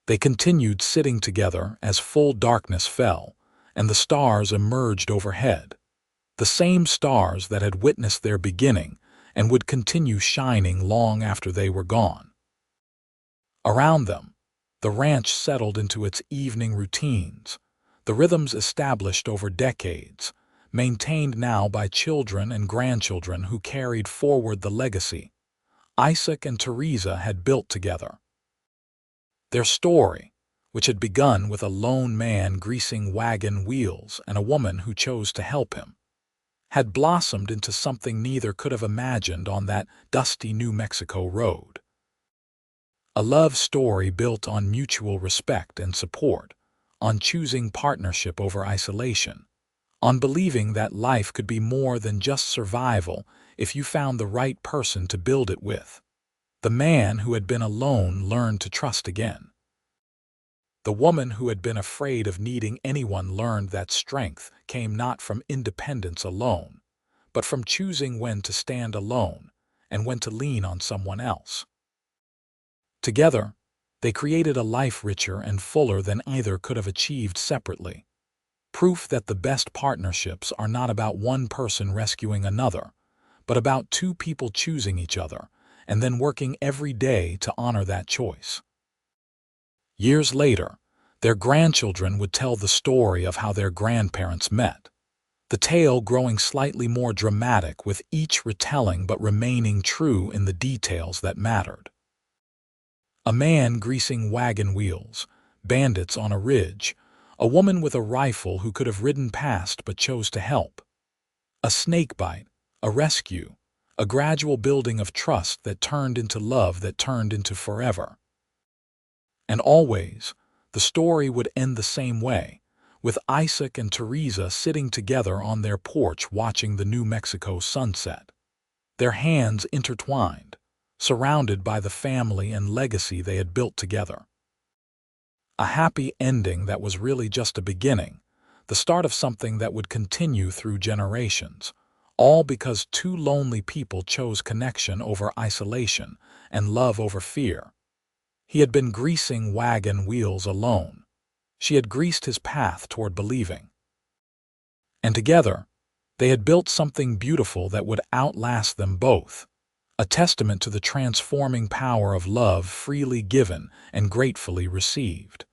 They continued sitting together as full darkness fell, and the stars emerged overhead. The same stars that had witnessed their beginning and would continue shining long after they were gone. Around them, the ranch settled into its evening routines, the rhythms established over decades, maintained now by children and grandchildren who carried forward the legacy Isaac and Theresa had built together. Their story, which had begun with a lone man greasing wagon wheels and a woman who chose to help him, had blossomed into something neither could have imagined on that dusty New Mexico road. A love story built on mutual respect and support, on choosing partnership over isolation, on believing that life could be more than just survival if you found the right person to build it with. The man who had been alone learned to trust again. The woman who had been afraid of needing anyone learned that strength came not from independence alone, but from choosing when to stand alone and when to lean on someone else. Together, they created a life richer and fuller than either could have achieved separately. Proof that the best partnerships are not about one person rescuing another, but about two people choosing each other and then working every day to honor that choice. Years later, their grandchildren would tell the story of how their grandparents met, the tale growing slightly more dramatic with each retelling but remaining true in the details that mattered. A man greasing wagon wheels, bandits on a ridge, a woman with a rifle who could have ridden past but chose to help. A snake bite, a rescue, a gradual building of trust that turned into love that turned into forever. And always, the story would end the same way, with Isaac and Theresa sitting together on their porch watching the New Mexico sunset, their hands intertwined, surrounded by the family and legacy they had built together. A happy ending that was really just a beginning, the start of something that would continue through generations, all because two lonely people chose connection over isolation and love over fear. He had been greasing wagon wheels alone. She had greased his path toward believing. And together, they had built something beautiful that would outlast them both, a testament to the transforming power of love freely given and gratefully received.